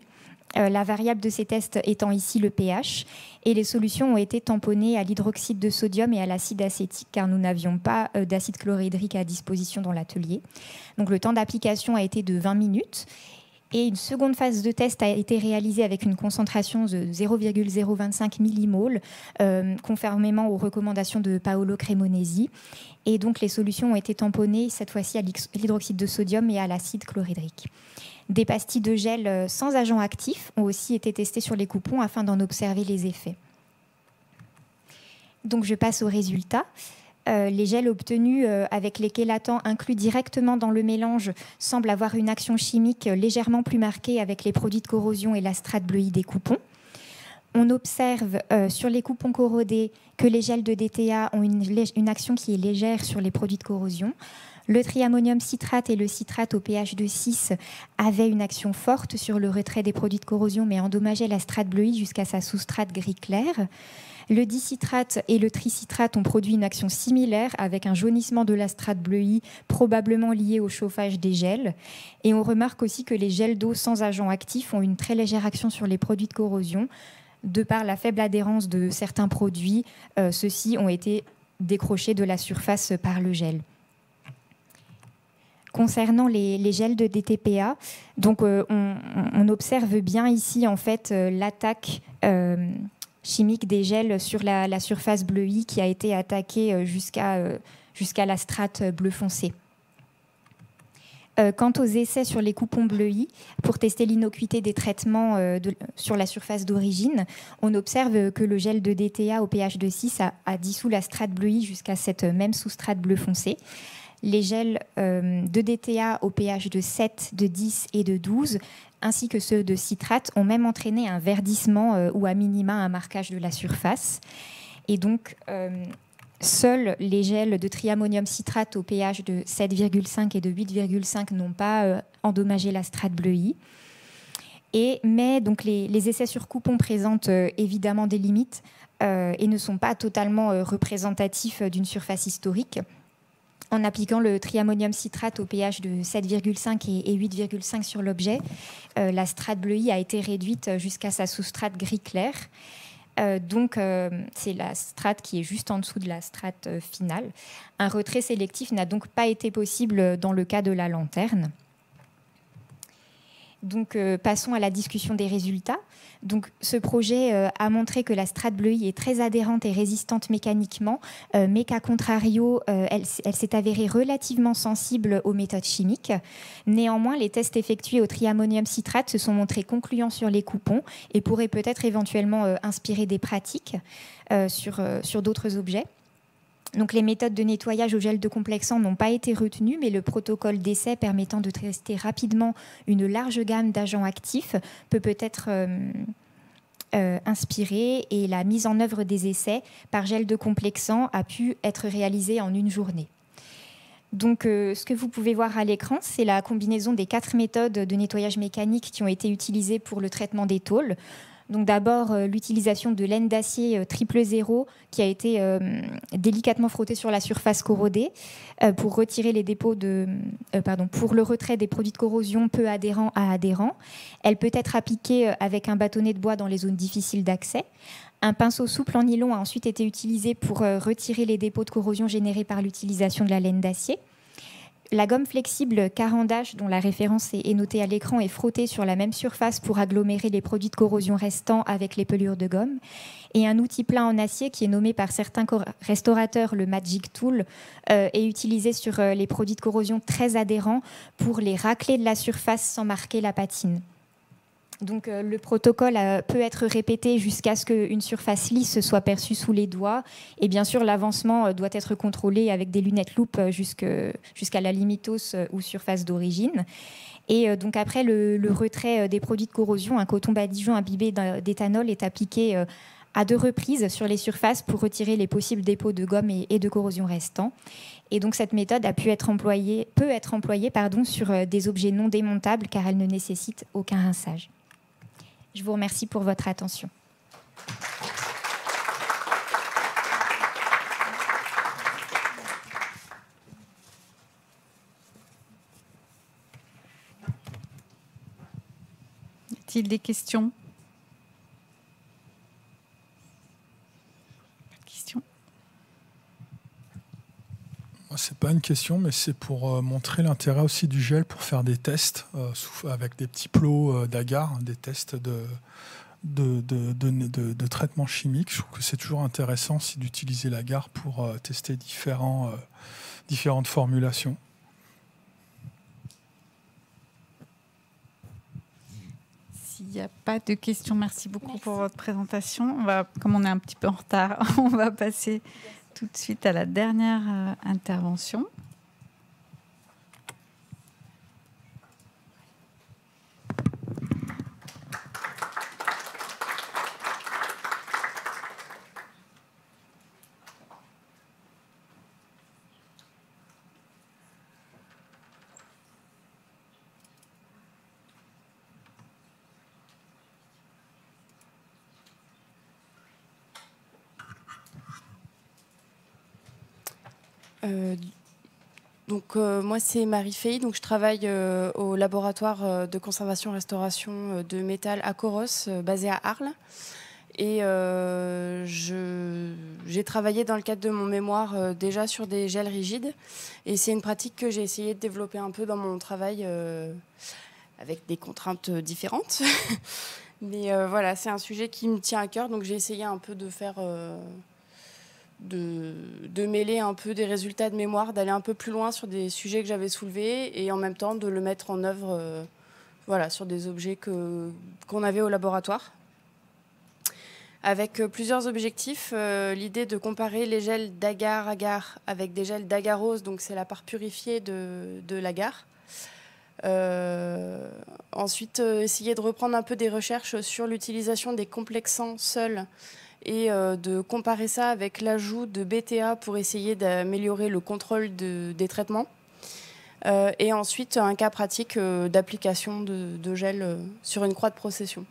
La variable de ces tests étant ici le pH, et les solutions ont été tamponnées à l'hydroxyde de sodium et à l'acide acétique car nous n'avions pas d'acide chlorhydrique à disposition dans l'atelier. Donc le temps d'application a été de 20 minutes. Et une seconde phase de test a été réalisée avec une concentration de 0,025 millimoles, conformément aux recommandations de Paolo Cremonesi. Et donc les solutions ont été tamponnées cette fois-ci à l'hydroxyde de sodium et à l'acide chlorhydrique. Des pastilles de gel sans agent actif ont aussi été testées sur les coupons afin d'en observer les effets. Donc je passe aux résultats. Les gels obtenus avec les chélatans inclus directement dans le mélange semblent avoir une action chimique légèrement plus marquée avec les produits de corrosion et la strate bleuie des coupons. On observe sur les coupons corrodés que les gels de DTA ont une action qui est légère sur les produits de corrosion. Le triammonium citrate et le citrate au pH de 6 avaient une action forte sur le retrait des produits de corrosion, mais endommageaient la strate bleuie jusqu'à sa sous-strate gris clair. Le dicitrate et le tricitrate ont produit une action similaire avec un jaunissement de la strate bleuie, probablement lié au chauffage des gels. Et on remarque aussi que les gels d'eau sans agent actif ont une très légère action sur les produits de corrosion. De par la faible adhérence de certains produits, ceux-ci ont été décrochés de la surface par le gel. Concernant les gels de DTPA, donc, on observe bien ici en fait l'attaque chimique des gels sur la surface bleuie qui a été attaquée jusqu'à la strate bleu foncé. Quant aux essais sur les coupons bleuis, pour tester l'innocuité des traitements sur la surface d'origine, on observe que le gel de DTA au pH de 6 a dissous la strate bleuie jusqu'à cette même sous-strate bleu foncé. Les gels de DTA au pH de 7, de 10 et de 12, ainsi que ceux de citrate, ont même entraîné un verdissement ou à minima un marquage de la surface. Et donc, seuls les gels de triammonium citrate au pH de 7,5 et de 8,5 n'ont pas endommagé la strate bleuie. Mais donc les essais sur coupons présentent évidemment des limites et ne sont pas totalement représentatifs d'une surface historique. En appliquant le triammonium citrate au pH de 7,5 et 8,5 sur l'objet, la strate bleuie a été réduite jusqu'à sa sous-strate gris clair. Donc, c'est la strate qui est juste en dessous de la strate finale. Un retrait sélectif n'a donc pas été possible dans le cas de la lanterne. Donc, passons à la discussion des résultats. Donc, ce projet a montré que la strate bleuie est très adhérente et résistante mécaniquement, mais qu'à contrario, elle s'est avérée relativement sensible aux méthodes chimiques. Néanmoins, les tests effectués au triammonium citrate se sont montrés concluants sur les coupons et pourraient peut-être éventuellement inspirer des pratiques sur d'autres objets. Donc, les méthodes de nettoyage au gel de complexant n'ont pas été retenues, mais le protocole d'essai permettant de tester rapidement une large gamme d'agents actifs peut-être inspiré, et la mise en œuvre des essais par gel de complexant a pu être réalisée en une journée. Donc, ce que vous pouvez voir à l'écran, c'est la combinaison des 4 méthodes de nettoyage mécanique qui ont été utilisées pour le traitement des tôles. Donc d'abord, l'utilisation de laine d'acier 000 qui a été délicatement frottée sur la surface corrodée pour retirer les dépôts pour le retrait des produits de corrosion peu adhérents à adhérents. Elle peut être appliquée avec un bâtonnet de bois dans les zones difficiles d'accès. Un pinceau souple en nylon a ensuite été utilisé pour retirer les dépôts de corrosion générés par l'utilisation de la laine d'acier. La gomme flexible Caran-d'Ache, dont la référence est notée à l'écran, est frottée sur la même surface pour agglomérer les produits de corrosion restants avec les pelures de gomme. Et un outil plat en acier qui est nommé par certains restaurateurs le Magic Tool est utilisé sur les produits de corrosion très adhérents pour les racler de la surface sans marquer la patine. Donc, le protocole peut être répété jusqu'à ce qu'une surface lisse soit perçue sous les doigts. Et bien sûr, l'avancement doit être contrôlé avec des lunettes loupe jusqu'à la limitos ou surface d'origine. Et donc, après le retrait des produits de corrosion, un coton badigeon imbibé d'éthanol est appliqué à 2 reprises sur les surfaces pour retirer les possibles dépôts de gomme et de corrosion restants. Et donc, cette méthode peut être employée sur des objets non démontables car elle ne nécessite aucun rinçage. Je vous remercie pour votre attention. Y a-t-il des questions ? C'est pas une question, mais c'est pour montrer l'intérêt aussi du gel pour faire des tests avec des petits plots d'agar, des tests de traitement chimique. Je trouve que c'est toujours intéressant aussi d'utiliser l'agar pour tester différentes formulations. S'il n'y a pas de questions, merci beaucoup pour votre présentation. Comme on est un petit peu en retard, on va passer tout de suite à la dernière intervention. Moi, c'est Marie-Fay. Donc, je travaille au laboratoire de conservation-restauration de métal à Coros, basé à Arles. Et j'ai travaillé dans le cadre de mon mémoire déjà sur des gels rigides. Et c'est une pratique que j'ai essayé de développer un peu dans mon travail avec des contraintes différentes. Mais voilà, c'est un sujet qui me tient à cœur. Donc j'ai essayé un peu de faire... de mêler un peu des résultats de mémoire, d'aller un peu plus loin sur des sujets que j'avais soulevés et en même temps de le mettre en œuvre voilà, sur des objets qu'on avait au laboratoire. Avec plusieurs objectifs, l'idée de comparer les gels d'agar-agar avec des gels d'agarose, donc c'est la part purifiée de l'agar. Ensuite, essayer de reprendre un peu des recherches sur l'utilisation des complexants seuls et de comparer ça avec l'ajout de BTA pour essayer d'améliorer le contrôle des traitements. Et ensuite, un cas pratique d'application de gel sur une croix de procession.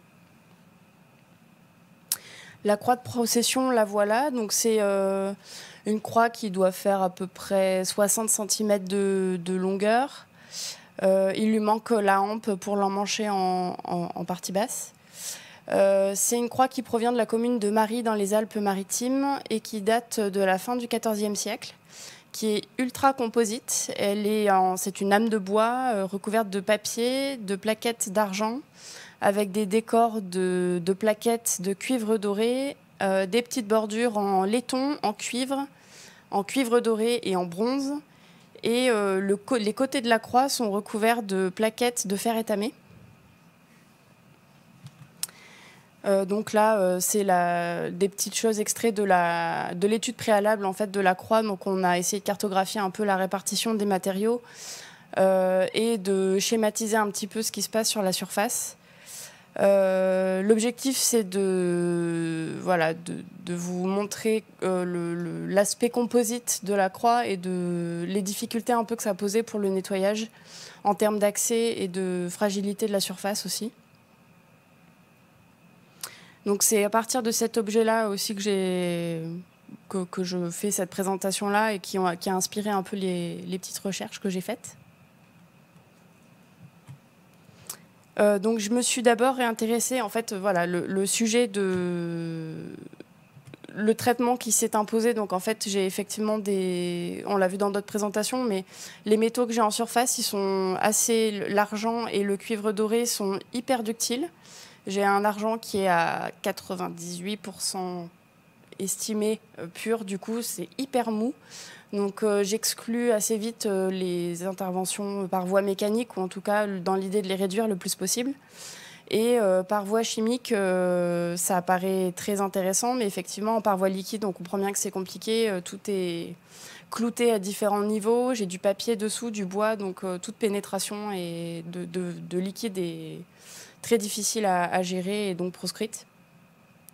La croix de procession, la voilà. Donc c'est une croix qui doit faire à peu près 60 cm de longueur. Il lui manque la hampe pour l'emmancher en partie basse. C'est une croix qui provient de la commune de Mary dans les Alpes-Maritimes et qui date de la fin du XIVe siècle, qui est ultra composite. C'est une lame de bois recouverte de papier, de plaquettes d'argent, avec des décors de plaquettes de cuivre doré, des petites bordures en laiton, en cuivre doré et en bronze. Et les côtés de la croix sont recouverts de plaquettes de fer étamé. Donc là, c'est des petites choses extraites de l'étude préalable en fait, de la croix. Donc on a essayé de cartographier un peu la répartition des matériaux et de schématiser un petit peu ce qui se passe sur la surface. L'objectif, c'est de vous montrer l'aspect composite de la croix et les difficultés un peu que ça posait pour le nettoyage en termes d'accès et de fragilité de la surface aussi. Donc c'est à partir de cet objet-là aussi que je fais cette présentation-là et qui a inspiré un peu les petites recherches que j'ai faites. Donc je me suis d'abord réintéressée, en fait, voilà, le sujet le traitement qui s'est imposé. Donc en fait, j'ai effectivement on l'a vu dans d'autres présentations, mais les métaux que j'ai en surface, ils sont l'argent et le cuivre doré sont hyper ductiles. J'ai un argent qui est à 98% estimé pur, du coup c'est hyper mou. Donc j'exclus assez vite les interventions par voie mécanique, ou en tout cas dans l'idée de les réduire le plus possible. Et par voie chimique, ça apparaît très intéressant, mais effectivement par voie liquide, on comprend bien que c'est compliqué, tout est clouté à différents niveaux, j'ai du papier dessous, du bois, donc toute pénétration de liquide est très difficile à gérer et donc proscrite.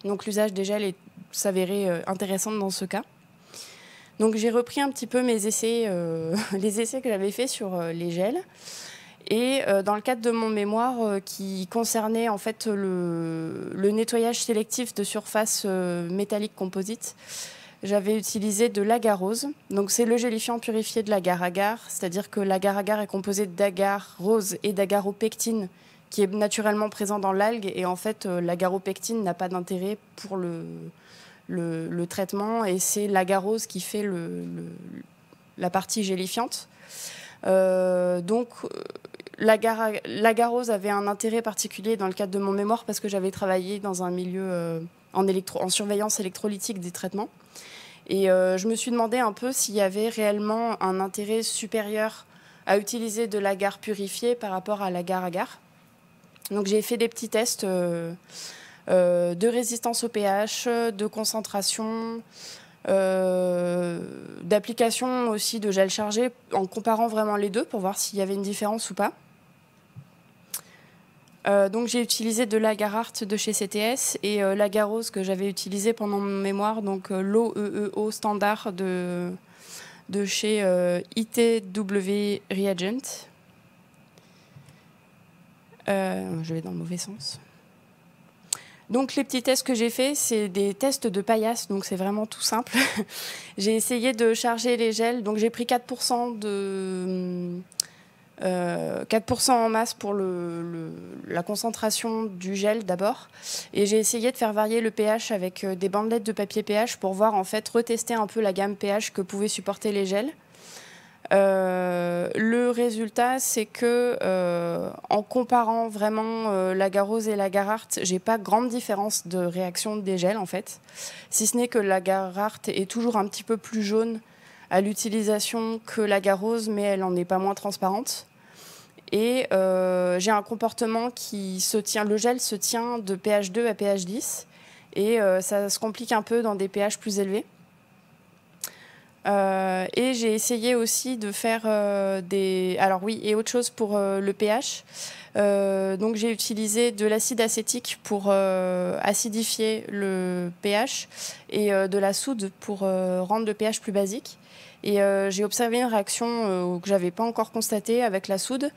Donc l'usage des gels s'avérait intéressant dans ce cas. Donc j'ai repris un petit peu mes essais, les essais que j'avais faits sur les gels. Et dans le cadre de mon mémoire qui concernait en fait le nettoyage sélectif de surfaces métalliques composites, j'avais utilisé de l'agarose. Donc c'est le gélifiant purifié de l'agar-agar, c'est-à-dire que l'agar-agar est composé d'agar-rose et d'agaropectine, qui est naturellement présent dans l'algue, et en fait l'agaropectine n'a pas d'intérêt pour le traitement, et c'est l'agarose qui fait la partie gélifiante. Donc l'agarose avait un intérêt particulier dans le cadre de mon mémoire parce que j'avais travaillé dans un milieu en surveillance électrolytique des traitements, et je me suis demandé un peu s'il y avait réellement un intérêt supérieur à utiliser de l'agar purifié par rapport à l'agar-agar. Donc j'ai fait des petits tests de résistance au pH, de concentration, d'application aussi de gel chargé, en comparant vraiment les deux pour voir s'il y avait une différence ou pas. Donc j'ai utilisé de l'agar-art de chez CTS et l'agarose que j'avais utilisé pendant mon mémoire, donc l'OEEO standard de chez ITW Reagent. Je vais dans le mauvais sens. Donc les petits tests que j'ai faits, c'est des tests de paillasse, donc c'est vraiment tout simple. J'ai essayé de charger les gels, donc j'ai pris 4% 4% en masse pour la concentration du gel d'abord. Et j'ai essayé de faire varier le pH avec des bandelettes de papier pH pour voir, en fait, retester un peu la gamme pH que pouvaient supporter les gels. Le résultat, c'est que en comparant vraiment l'agarose et l'agararte, j'ai pas grande différence de réaction des gels en fait, si ce n'est que l'agararte est toujours un petit peu plus jaune à l'utilisation que l'agarose, mais elle en est pas moins transparente. Et j'ai un comportement qui se tient, le gel se tient de pH 2 à pH 10, et ça se complique un peu dans des pH plus élevés. Et j'ai essayé aussi de faire des... Alors oui, et autre chose pour le pH. Donc j'ai utilisé de l'acide acétique pour acidifier le pH et de la soude pour rendre le pH plus basique. Et j'ai observé une réaction que je n'avais pas encore constatée avec la soude.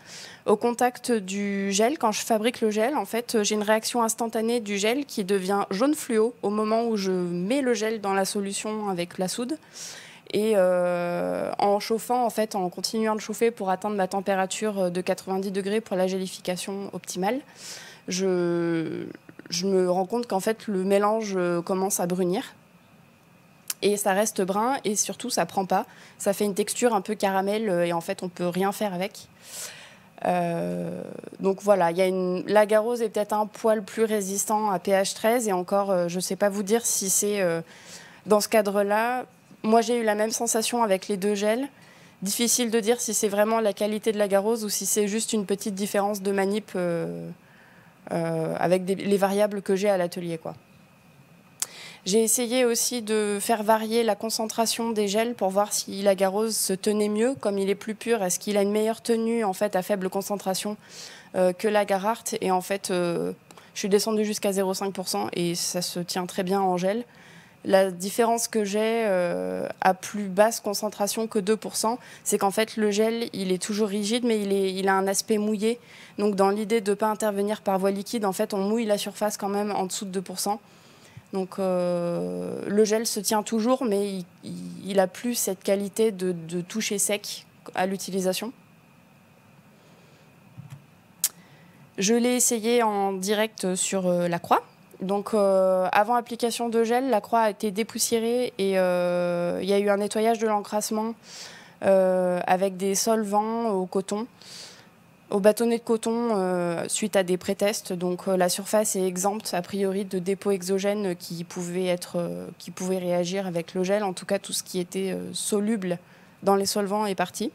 Au contact du gel, quand je fabrique le gel, en fait, j'ai une réaction instantanée du gel qui devient jaune fluo au moment où je mets le gel dans la solution avec la soude. Et en chauffant, en fait, en continuant de chauffer pour atteindre ma température de 90 degrés pour la gélification optimale, je me rends compte qu'en fait, le mélange commence à brunir. Et ça reste brun et surtout, ça prend pas. Ça fait une texture un peu caramel et en fait, on peut rien faire avec. Donc voilà, l'agarose est peut-être un poil plus résistant à pH 13 et encore, je ne sais pas vous dire si c'est dans ce cadre-là. Moi, j'ai eu la même sensation avec les deux gels. Difficile de dire si c'est vraiment la qualité de l'agarose ou si c'est juste une petite différence de manip avec les variables que j'ai à l'atelier, quoi. J'ai essayé aussi de faire varier la concentration des gels pour voir si l'agarose se tenait mieux, comme il est plus pur. Est-ce qu'il a une meilleure tenue en fait, à faible concentration que l'agararte? Et en fait, je suis descendue jusqu'à 0,5% et ça se tient très bien en gel. La différence que j'ai à plus basse concentration que 2%, c'est qu'en fait, le gel, il est toujours rigide, mais il a un aspect mouillé. Donc, dans l'idée de ne pas intervenir par voie liquide, en fait, on mouille la surface quand même en dessous de 2%. Donc, le gel se tient toujours, mais il n'a plus cette qualité de toucher sec à l'utilisation. Je l'ai essayé en direct sur la croix. Donc, avant application de gel, la croix a été dépoussiérée et il y a eu un nettoyage de l'encrassement avec des solvants au coton, au bâtonnet de coton suite à des pré-tests. Donc, la surface est exempte a priori de dépôts exogènes qui pouvaient réagir avec le gel. En tout cas, tout ce qui était soluble dans les solvants est parti.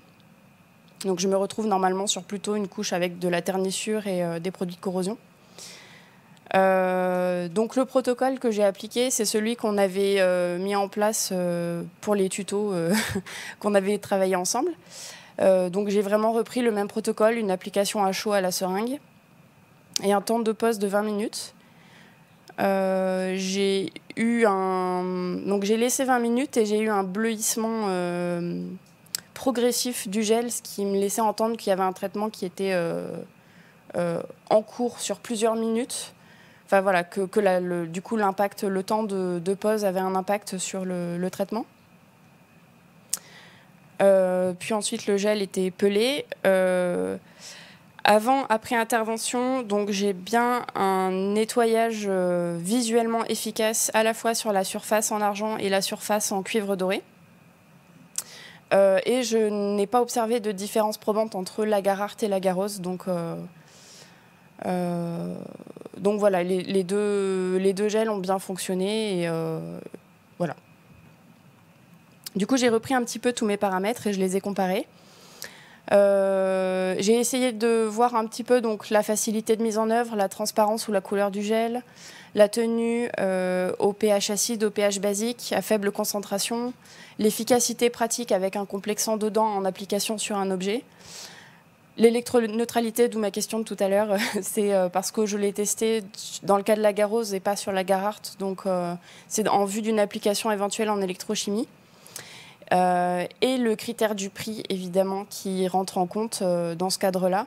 Donc, je me retrouve normalement sur plutôt une couche avec de la ternissure et des produits de corrosion. Donc le protocole que j'ai appliqué, c'est celui qu'on avait mis en place pour les tutos qu'on avait travaillé ensemble. Donc j'ai vraiment repris le même protocole, une application à chaud à la seringue et un temps de pause de 20 minutes. J'ai laissé 20 minutes et j'ai eu un bleuissement progressif du gel, ce qui me laissait entendre qu'il y avait un traitement qui était en cours sur plusieurs minutes. Enfin voilà, du coup l'impact, le temps de pause avait un impact sur le traitement. Puis ensuite le gel était pelé. Après intervention, donc j'ai bien un nettoyage visuellement efficace à la fois sur la surface en argent et la surface en cuivre doré. Et je n'ai pas observé de différence probante entre l'agararte et l'agarose, donc voilà, les deux gels ont bien fonctionné et voilà. Du coup, j'ai repris un petit peu tous mes paramètres et je les ai comparés. J'ai essayé de voir un petit peu donc, la facilité de mise en œuvre, la transparence ou la couleur du gel, la tenue au pH acide, au pH basique, à faible concentration, l'efficacité pratique avec un complexant dedans en application sur un objet. L'électroneutralité, d'où ma question de tout à l'heure, c'est parce que je l'ai testé dans le cas de l'agarose et pas sur l'agararte, donc c'est en vue d'une application éventuelle en électrochimie. Et le critère du prix, évidemment, qui rentre en compte dans ce cadre-là.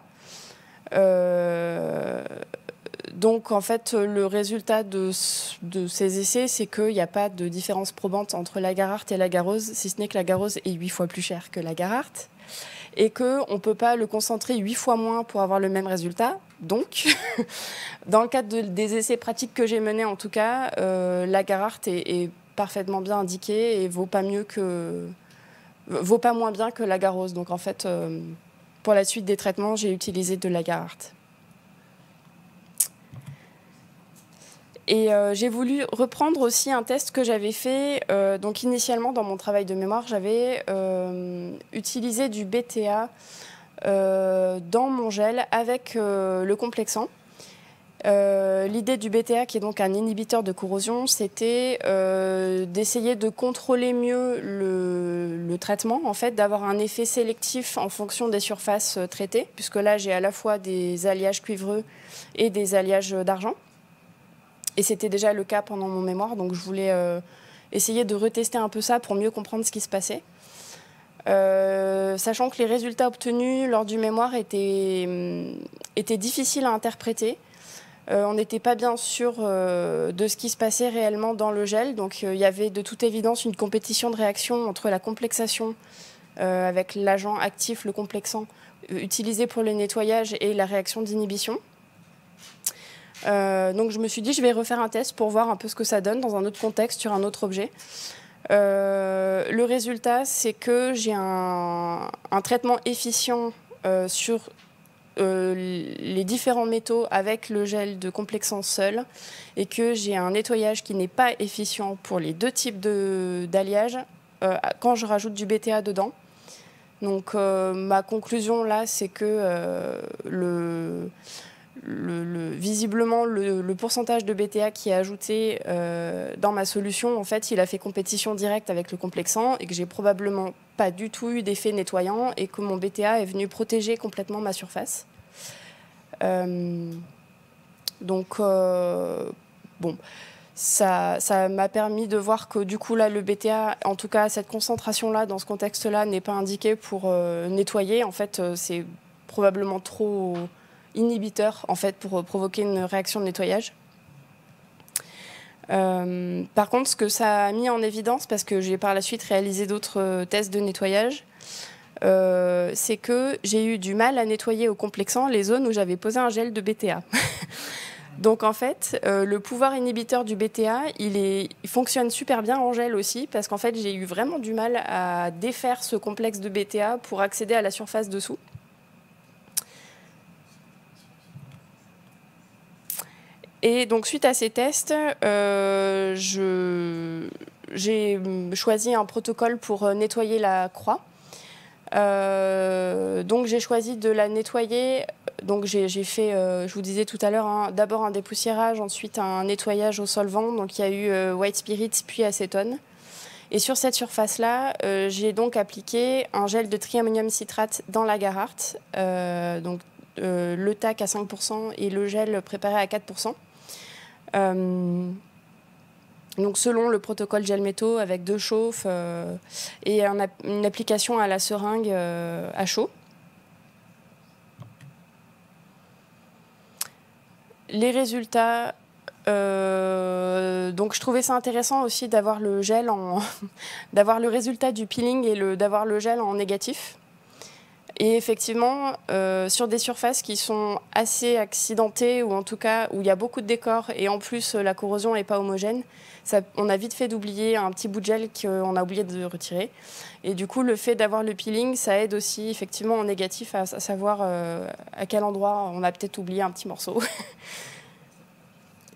Donc en fait, le résultat de ces essais, c'est qu'il n'y a pas de différence probante entre l'Agarart et l'agarose, si ce n'est que l'agarose est 8 fois plus cher que l'Agarart, et qu'on ne peut pas le concentrer 8 fois moins pour avoir le même résultat. Donc, dans le cadre des essais pratiques que j'ai menés, en tout cas, l'Agarart est parfaitement bien indiqué et vaut pas moins bien que l'agarose. Donc en fait, pour la suite des traitements, j'ai utilisé de l'Agarart. Et j'ai voulu reprendre aussi un test que j'avais fait. Donc initialement, dans mon travail de mémoire, j'avais utilisé du BTA dans mon gel avec le complexant. L'idée du BTA, qui est donc un inhibiteur de corrosion, c'était d'essayer de contrôler mieux le traitement, en fait, d'avoir un effet sélectif en fonction des surfaces traitées, puisque là, j'ai à la fois des alliages cuivreux et des alliages d'argent. Et c'était déjà le cas pendant mon mémoire, donc je voulais essayer de retester un peu ça pour mieux comprendre ce qui se passait. Sachant que les résultats obtenus lors du mémoire étaient difficiles à interpréter. On n'était pas bien sûr de ce qui se passait réellement dans le gel, donc il y avait de toute évidence une compétition de réaction entre la complexation avec l'agent actif, le complexant, utilisé pour le nettoyage, et la réaction d'inhibition. Donc je me suis dit, je vais refaire un test pour voir un peu ce que ça donne dans un autre contexte, sur un autre objet. Le résultat, c'est que j'ai un traitement efficient sur les différents métaux avec le gel de complexant seul, et que j'ai un nettoyage qui n'est pas efficient pour les deux types d'alliage quand je rajoute du BTA dedans. Donc ma conclusion là, c'est que visiblement, le pourcentage de BTA qui est ajouté dans ma solution, en fait, il a fait compétition directe avec le complexant, et que j'ai probablement pas du tout eu d'effet nettoyant, et que mon BTA est venu protéger complètement ma surface. Donc, bon, ça m'a permis de voir que du coup, là, le BTA, en tout cas, cette concentration-là, dans ce contexte-là, n'est pas indiquée pour nettoyer. En fait, c'est probablement trop inhibiteur, en fait, pour provoquer une réaction de nettoyage. Par contre, ce que ça a mis en évidence, parce que j'ai par la suite réalisé d'autres tests de nettoyage, c'est que j'ai eu du mal à nettoyer au complexant les zones où j'avais posé un gel de BTA. Donc en fait, le pouvoir inhibiteur du BTA, il fonctionne super bien en gel aussi, parce qu'en fait, j'ai eu vraiment du mal à défaire ce complexe de BTA pour accéder à la surface dessous. Et donc, suite à ces tests, j'ai choisi un protocole pour nettoyer la croix. Donc, j'ai choisi de la nettoyer. Donc, j'ai fait, je vous disais tout à l'heure, d'abord un dépoussiérage, ensuite un nettoyage au solvant. Donc, il y a eu white spirit puis acétone. Et sur cette surface-là, j'ai donc appliqué un gel de triammonium citrate dans l'Agarart. Donc, le TAC à 5% et le gel préparé à 4%. Donc selon le protocole gel métaux, avec 2 chauffes et une application à la seringue à chaud. Les résultats, donc je trouvais ça intéressant aussi d'avoir le gel d'avoir le résultat du peeling et d'avoir le gel en négatif. Et effectivement, sur des surfaces qui sont assez accidentées, ou en tout cas où il y a beaucoup de décors, et en plus la corrosion n'est pas homogène, on a vite fait d'oublier un petit bout de gel qu'on a oublié de retirer. Et du coup, le fait d'avoir le peeling, ça aide aussi effectivement en négatif à savoir à quel endroit on a peut-être oublié un petit morceau.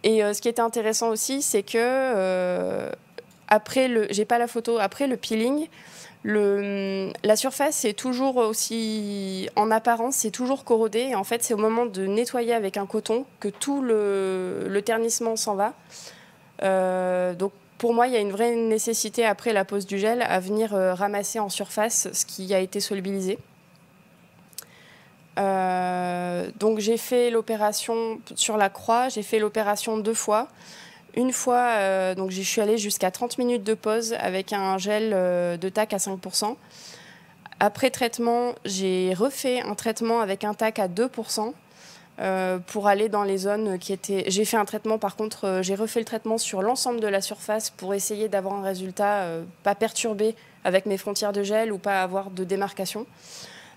Et ce qui était intéressant aussi, c'est que j'ai pas la photo, après le peeling, la surface est toujours aussi, en apparence, c'est toujours corrodé. Et en fait, c'est au moment de nettoyer avec un coton que tout le ternissement s'en va. Donc, pour moi, il y a une vraie nécessité, après la pose du gel, à venir ramasser en surface ce qui a été solubilisé. Donc, j'ai fait l'opération sur la croix. J'ai fait l'opération 2 fois. Une fois, donc je suis allée jusqu'à 30 minutes de pause avec un gel de TAC à 5%. Après traitement, j'ai refait un traitement avec un TAC à 2%. pour aller dans les zones qui étaient... J'ai fait un traitement, par contre, j'ai refait le traitement sur l'ensemble de la surface pour essayer d'avoir un résultat pas perturbé avec mes frontières de gel ou pas avoir de démarcation.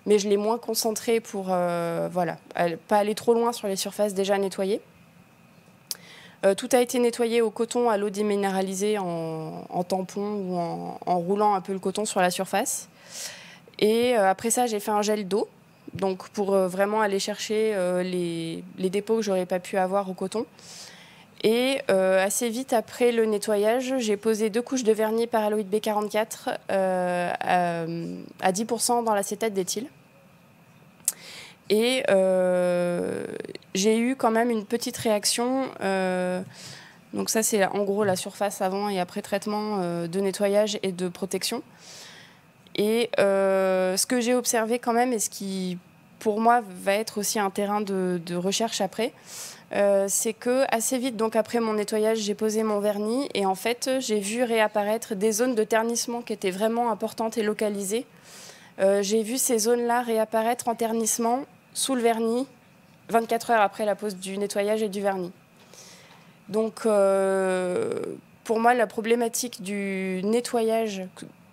Mais je l'ai moins concentré pour voilà, pas aller trop loin sur les surfaces déjà nettoyées. Tout a été nettoyé au coton à l'eau déminéralisée en tampon ou en roulant un peu le coton sur la surface. Et après ça, j'ai fait un gel d'eau. Donc pour vraiment aller chercher les dépôts que j'aurais pas pu avoir au coton. Et assez vite après le nettoyage, j'ai posé 2 couches de vernis paraloïde B44 à 10% dans l'acétate d'éthyle. Et j'ai eu quand même une petite réaction. Donc ça, c'est en gros la surface avant et après traitement de nettoyage et de protection. Et ce que j'ai observé quand même, et ce qui, pour moi, va être aussi un terrain de recherche après, c'est que assez vite, donc après mon nettoyage, j'ai posé mon vernis et en fait, j'ai vu réapparaître des zones de ternissement qui étaient vraiment importantes et localisées. J'ai vu ces zones-là réapparaître en ternissement sous le vernis 24 heures après la pose du nettoyage et du vernis. Donc, pour moi, la problématique du nettoyage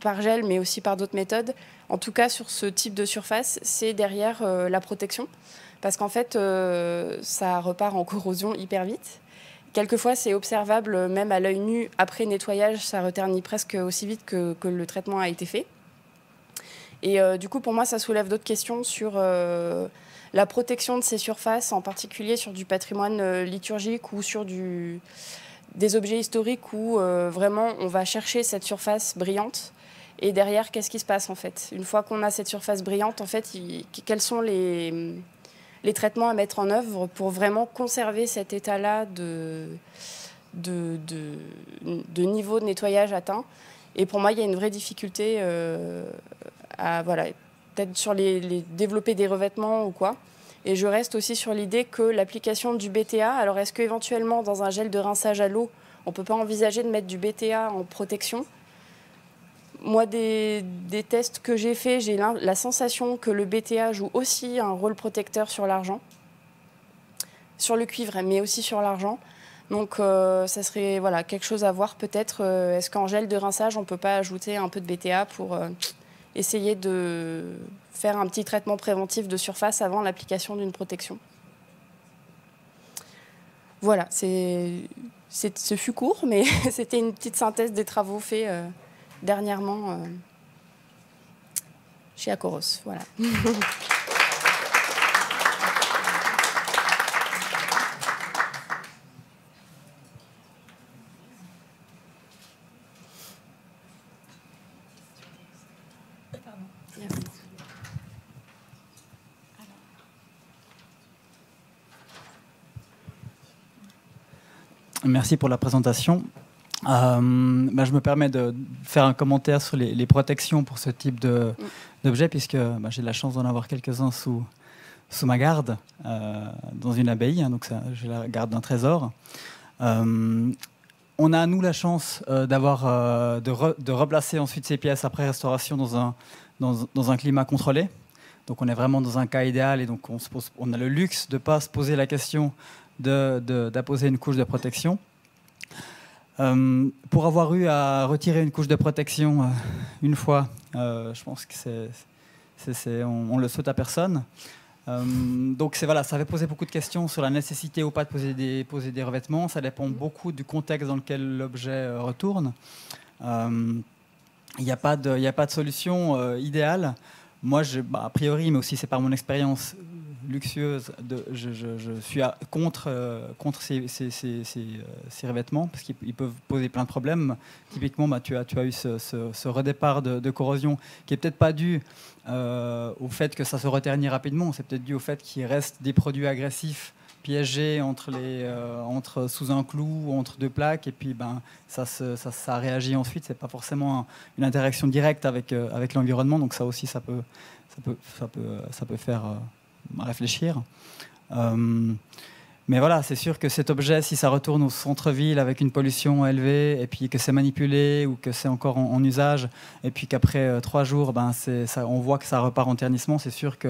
par gel, mais aussi par d'autres méthodes, en tout cas sur ce type de surface, c'est derrière la protection. Parce qu'en fait, ça repart en corrosion hyper vite. Quelquefois, c'est observable, même à l'œil nu, après nettoyage, ça reternit presque aussi vite que le traitement a été fait. Et du coup, pour moi, ça soulève d'autres questions sur la protection de ces surfaces, en particulier sur du patrimoine liturgique ou sur des objets historiques où vraiment on va chercher cette surface brillante. Et derrière, qu'est-ce qui se passe en fait? Une fois qu'on a cette surface brillante, en fait, quels sont les traitements à mettre en œuvre pour vraiment conserver cet état-là de niveau de nettoyage atteint? Et pour moi, il y a une vraie difficulté à voilà, peut-être sur développer des revêtements ou quoi. Et je reste aussi sur l'idée que l'application du BTA, alors est-ce qu'éventuellement dans un gel de rinçage à l'eau, on ne peut pas envisager de mettre du BTA en protection? Moi, des tests que j'ai faits, j'ai la sensation que le BTA joue aussi un rôle protecteur sur l'argent, sur le cuivre, mais aussi sur l'argent. Donc, ça serait voilà, quelque chose à voir peut-être. Est-ce qu'en gel de rinçage, on ne peut pas ajouter un peu de BTA pour essayer de faire un petit traitement préventif de surface avant l'application d'une protection? Voilà, ce fut court, mais c'était une petite synthèse des travaux faits dernièrement chez Acoros. Voilà. Merci pour la présentation. Je me permets de faire un commentaire sur les protections pour ce type d'objet, puisque j'ai la chance d'en avoir quelques-uns sous ma garde, dans une abbaye, hein, donc j'ai la garde d'un trésor. On a, nous, la chance de replacer ensuite ces pièces après restauration dans un climat contrôlé. Donc on est vraiment dans un cas idéal, et donc on a le luxe de ne pas se poser la question d'apposer une couche de protection. Pour avoir eu à retirer une couche de protection une fois, je pense que on le souhaite à personne. Donc voilà, ça avait posé beaucoup de questions sur la nécessité ou pas de poser des revêtements. Ça dépend beaucoup du contexte dans lequel l'objet retourne. Il n'y a pas de solution idéale. Moi, a priori, mais aussi c'est par mon expérience luxueuse, je suis contre ces revêtements, parce qu'ils peuvent poser plein de problèmes. Typiquement, tu as eu ce redépart de corrosion qui n'est peut-être pas dû au fait que ça se reternit rapidement, c'est peut-être dû au fait qu'il reste des produits agressifs piégés sous un clou, entre deux plaques, et puis ça réagit ensuite. C'est pas forcément une interaction directe avec l'environnement, donc ça aussi ça peut faire réfléchir. Mais voilà, c'est sûr que cet objet, si ça retourne au centre-ville avec une pollution élevée, et puis que c'est manipulé ou que c'est encore en usage, et puis qu'après 3 jours, on voit que ça repart en ternissement, c'est sûr que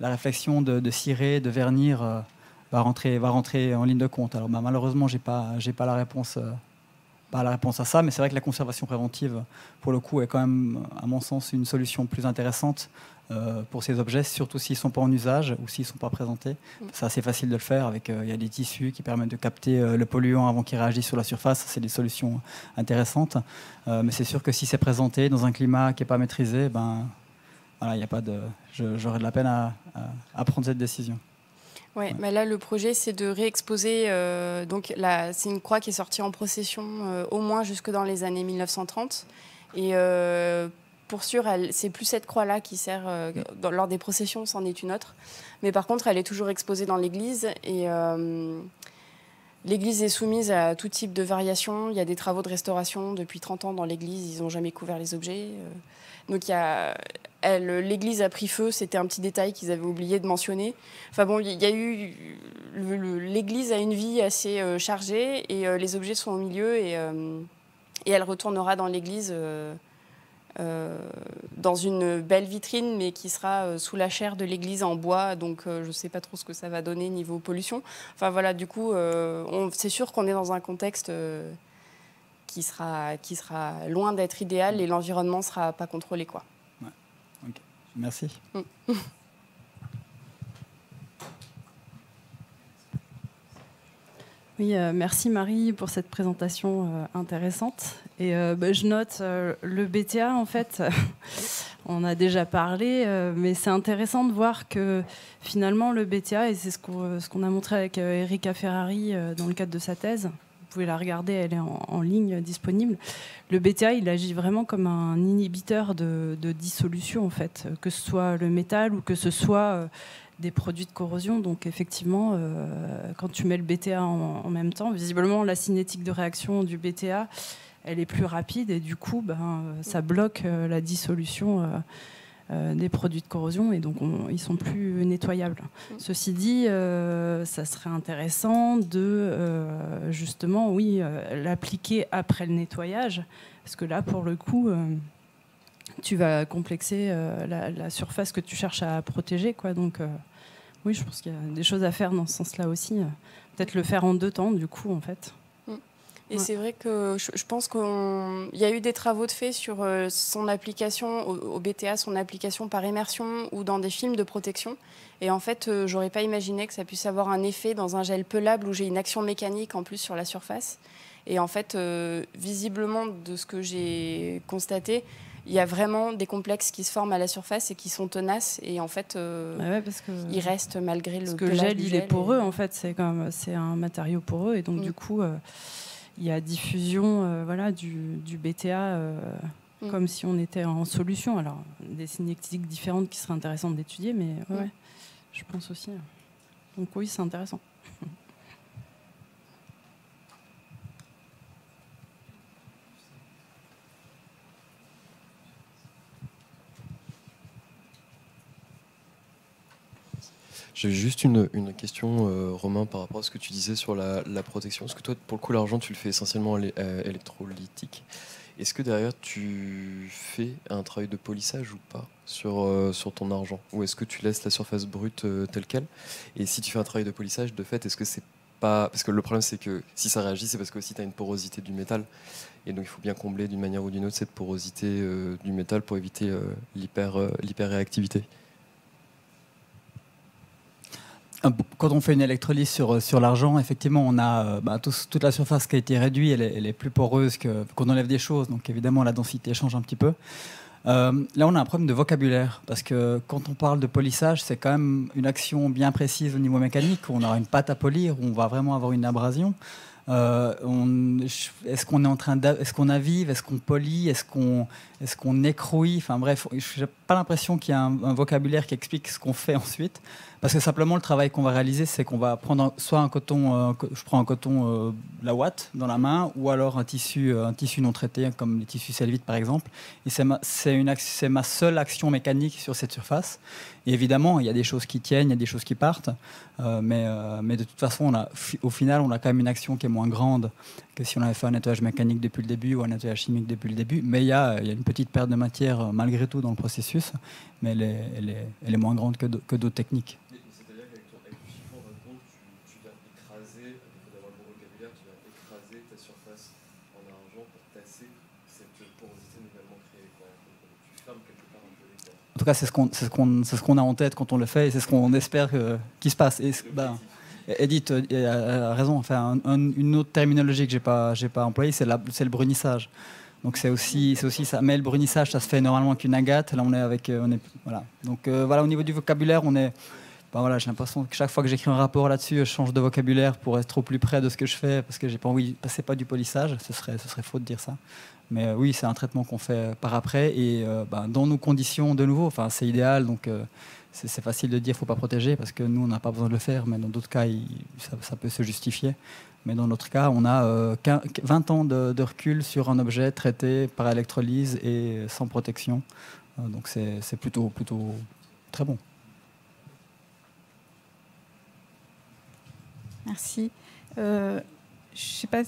la réflexion de cirer, de vernir va rentrer en ligne de compte. Alors malheureusement, j'ai pas la réponse à ça, mais c'est vrai que la conservation préventive, pour le coup, est quand même, à mon sens, une solution plus intéressante pour ces objets, surtout s'ils ne sont pas en usage ou s'ils ne sont pas présentés. C'est assez facile de le faire. Il y a des tissus qui permettent de capter le polluant avant qu'il réagisse sur la surface. C'est des solutions intéressantes. Mais c'est sûr que si c'est présenté dans un climat qui n'est pas maîtrisé, voilà, j'aurais de la peine à prendre cette décision. Ouais. Mais là, le projet, c'est de réexposer. Donc, c'est une croix qui est sortie en procession au moins jusque dans les années 1930. Et pour sûr, c'est plus cette croix-là qui sert lors des processions, c'en est une autre. Mais par contre, elle est toujours exposée dans l'église. Et l'église est soumise à tout type de variations. Il y a des travaux de restauration depuis 30 ans dans l'église. Ils n'ont jamais couvert les objets. Donc, l'église a pris feu, c'était un petit détail qu'ils avaient oublié de mentionner. Enfin bon, il y a eu l'église a une vie assez chargée et les objets sont au milieu et elle retournera dans l'église dans une belle vitrine, mais qui sera sous la chaire de l'église en bois. Donc je ne sais pas trop ce que ça va donner niveau pollution. Enfin voilà, du coup, c'est sûr qu'on est dans un contexte qui sera loin d'être idéal et l'environnement ne sera pas contrôlé, quoi. Okay. Merci. Oui, merci Marie pour cette présentation intéressante. Et je note le BTA, en fait, on a déjà parlé, mais c'est intéressant de voir que finalement le BTA, et c'est ce qu'on a montré avec Erika Ferrari dans le cadre de sa thèse, vous pouvez la regarder, elle est en ligne disponible. Le BTA, il agit vraiment comme un inhibiteur de dissolution, en fait, que ce soit le métal ou que ce soit des produits de corrosion. Donc effectivement, quand tu mets le BTA en même temps, visiblement la cinétique de réaction du BTA, elle est plus rapide et du coup, ça bloque la dissolution des produits de corrosion et donc ils sont plus nettoyables. Ceci dit, ça serait intéressant de justement, oui, l'appliquer après le nettoyage, parce que là, pour le coup, tu vas complexer la surface que tu cherches à protéger, quoi. Donc, oui, je pense qu'il y a des choses à faire dans ce sens-là aussi. Peut-être le faire en 2 temps, du coup, en fait. Et c'est vrai que je pense qu'il y a eu des travaux de fait sur son application au BTA, son application par immersion ou dans des films de protection. Et en fait, j'aurais pas imaginé que ça puisse avoir un effet dans un gel pelable où j'ai une action mécanique en plus sur la surface. Et en fait, visiblement, de ce que j'ai constaté, il y a vraiment des complexes qui se forment à la surface et qui sont tenaces. Et en fait, ils restent malgré le pelage. Parce que le gel, il est poreux, en fait. C'est un matériau poreux. Et donc, du coup... il y a diffusion du BTA comme si on était en solution. Alors, des cinétiques différentes qui seraient intéressantes d'étudier, mais ouais, je pense aussi. Donc oui, c'est intéressant. J'avais juste une question, Romain, par rapport à ce que tu disais sur la protection. Est-ce que toi, pour le coup, l'argent, tu le fais essentiellement électrolytique. Est-ce que derrière, tu fais un travail de polissage ou pas sur ton argent? Ou est-ce que tu laisses la surface brute telle qu'elle? Et si tu fais un travail de polissage, de fait, est-ce que c'est pas... Parce que le problème, c'est que si ça réagit, c'est parce que aussi tu as une porosité du métal. Et donc, il faut bien combler d'une manière ou d'une autre cette porosité du métal pour éviter l'hyperréactivité. Quand on fait une électrolyse sur l'argent, effectivement, on a toute la surface qui a été réduite, elle est plus poreuse qu'on enlève des choses. Donc évidemment, la densité change un petit peu. Là, on a un problème de vocabulaire, parce que quand on parle de polissage, c'est quand même une action bien précise au niveau mécanique. On aura une pâte à polir, où on va vraiment avoir une abrasion. Est-ce qu'on est en train est-ce qu'on avive, est-ce qu'on polit, est-ce qu'on écrouille, enfin bref, j'ai pas l'impression qu'il y a un vocabulaire qui explique ce qu'on fait ensuite, parce que simplement le travail qu'on va réaliser, c'est qu'on va prendre soit un coton, je prends un coton la ouate dans la main, ou alors un tissu non traité comme les tissus Selvit par exemple, et c'est ma seule action mécanique sur cette surface. Et évidemment, il y a des choses qui tiennent, il y a des choses qui partent, mais de toute façon, au final, on a quand même une action qui est moins grande que si on avait fait un nettoyage mécanique depuis le début ou un nettoyage chimique depuis le début. Mais il y a une petite perte de matière malgré tout dans le processus, mais elle est moins grande que d'autres techniques. C'est-à-dire qu'avec ton chiffon, en fin de compte, tu viens écraser, à défaut d'avoir le bon vocabulaire, tu viens écraser ta surface en argent pour tasser cette porosité nouvellement créée. Tu fermes quelque part un peu l'écart. En tout cas, c'est ce qu'on a en tête quand on le fait et c'est ce qu'on espère qu'il se passe. Edith a raison. Enfin, une autre terminologie que j'ai pas employée, c'est le brunissage. Donc c'est aussi ça. Mais le brunissage, ça se fait normalement avec une agate. Là, voilà. Donc voilà, au niveau du vocabulaire, voilà, j'ai l'impression que chaque fois que j'écris un rapport là-dessus, je change de vocabulaire pour être au plus près de ce que je fais, parce que j'ai pas envie. C'est pas du polissage. Ce serait faux de dire ça. Mais oui, c'est un traitement qu'on fait par après et dans nos conditions de nouveau. Enfin, c'est idéal. Donc c'est facile de dire qu'il ne faut pas protéger parce que nous, on n'a pas besoin de le faire, mais dans d'autres cas, ça peut se justifier. Mais dans notre cas, on a 20 ans de recul sur un objet traité par électrolyse et sans protection. Donc c'est plutôt très bon. Merci. Je sais pas,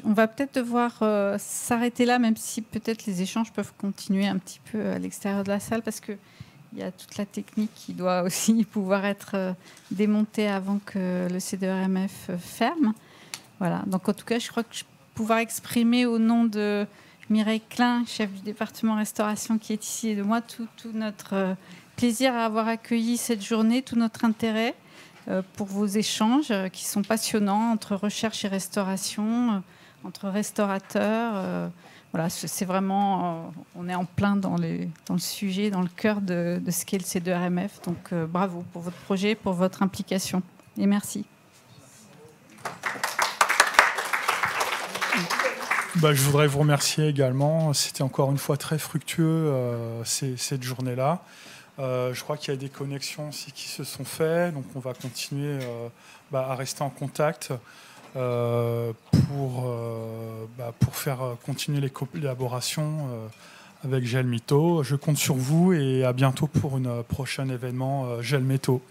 on va peut-être devoir s'arrêter là, même si peut-être les échanges peuvent continuer un petit peu à l'extérieur de la salle, parce qu'il y a toute la technique qui doit aussi pouvoir être démontée avant que le CDERMF ferme. Voilà. Donc en tout cas, je crois que je vais pouvoir exprimer au nom de Mireille Klein, chef du département restauration qui est ici, et de moi, tout notre plaisir à avoir accueilli cette journée, tout notre intérêt pour vos échanges qui sont passionnants entre recherche et restauration, entre restaurateurs. Voilà, c'est vraiment, on est en plein dans le sujet, dans le cœur de ce qu'est le CDERMF. Donc bravo pour votre projet, pour votre implication. Et merci. Je voudrais vous remercier également. C'était encore une fois très fructueux cette journée-là. Je crois qu'il y a des connexions aussi qui se sont faites, donc on va continuer à rester en contact pour faire continuer les collaborations avec Gel Métaux. Je compte sur vous et à bientôt pour un prochain événement Gel Métaux.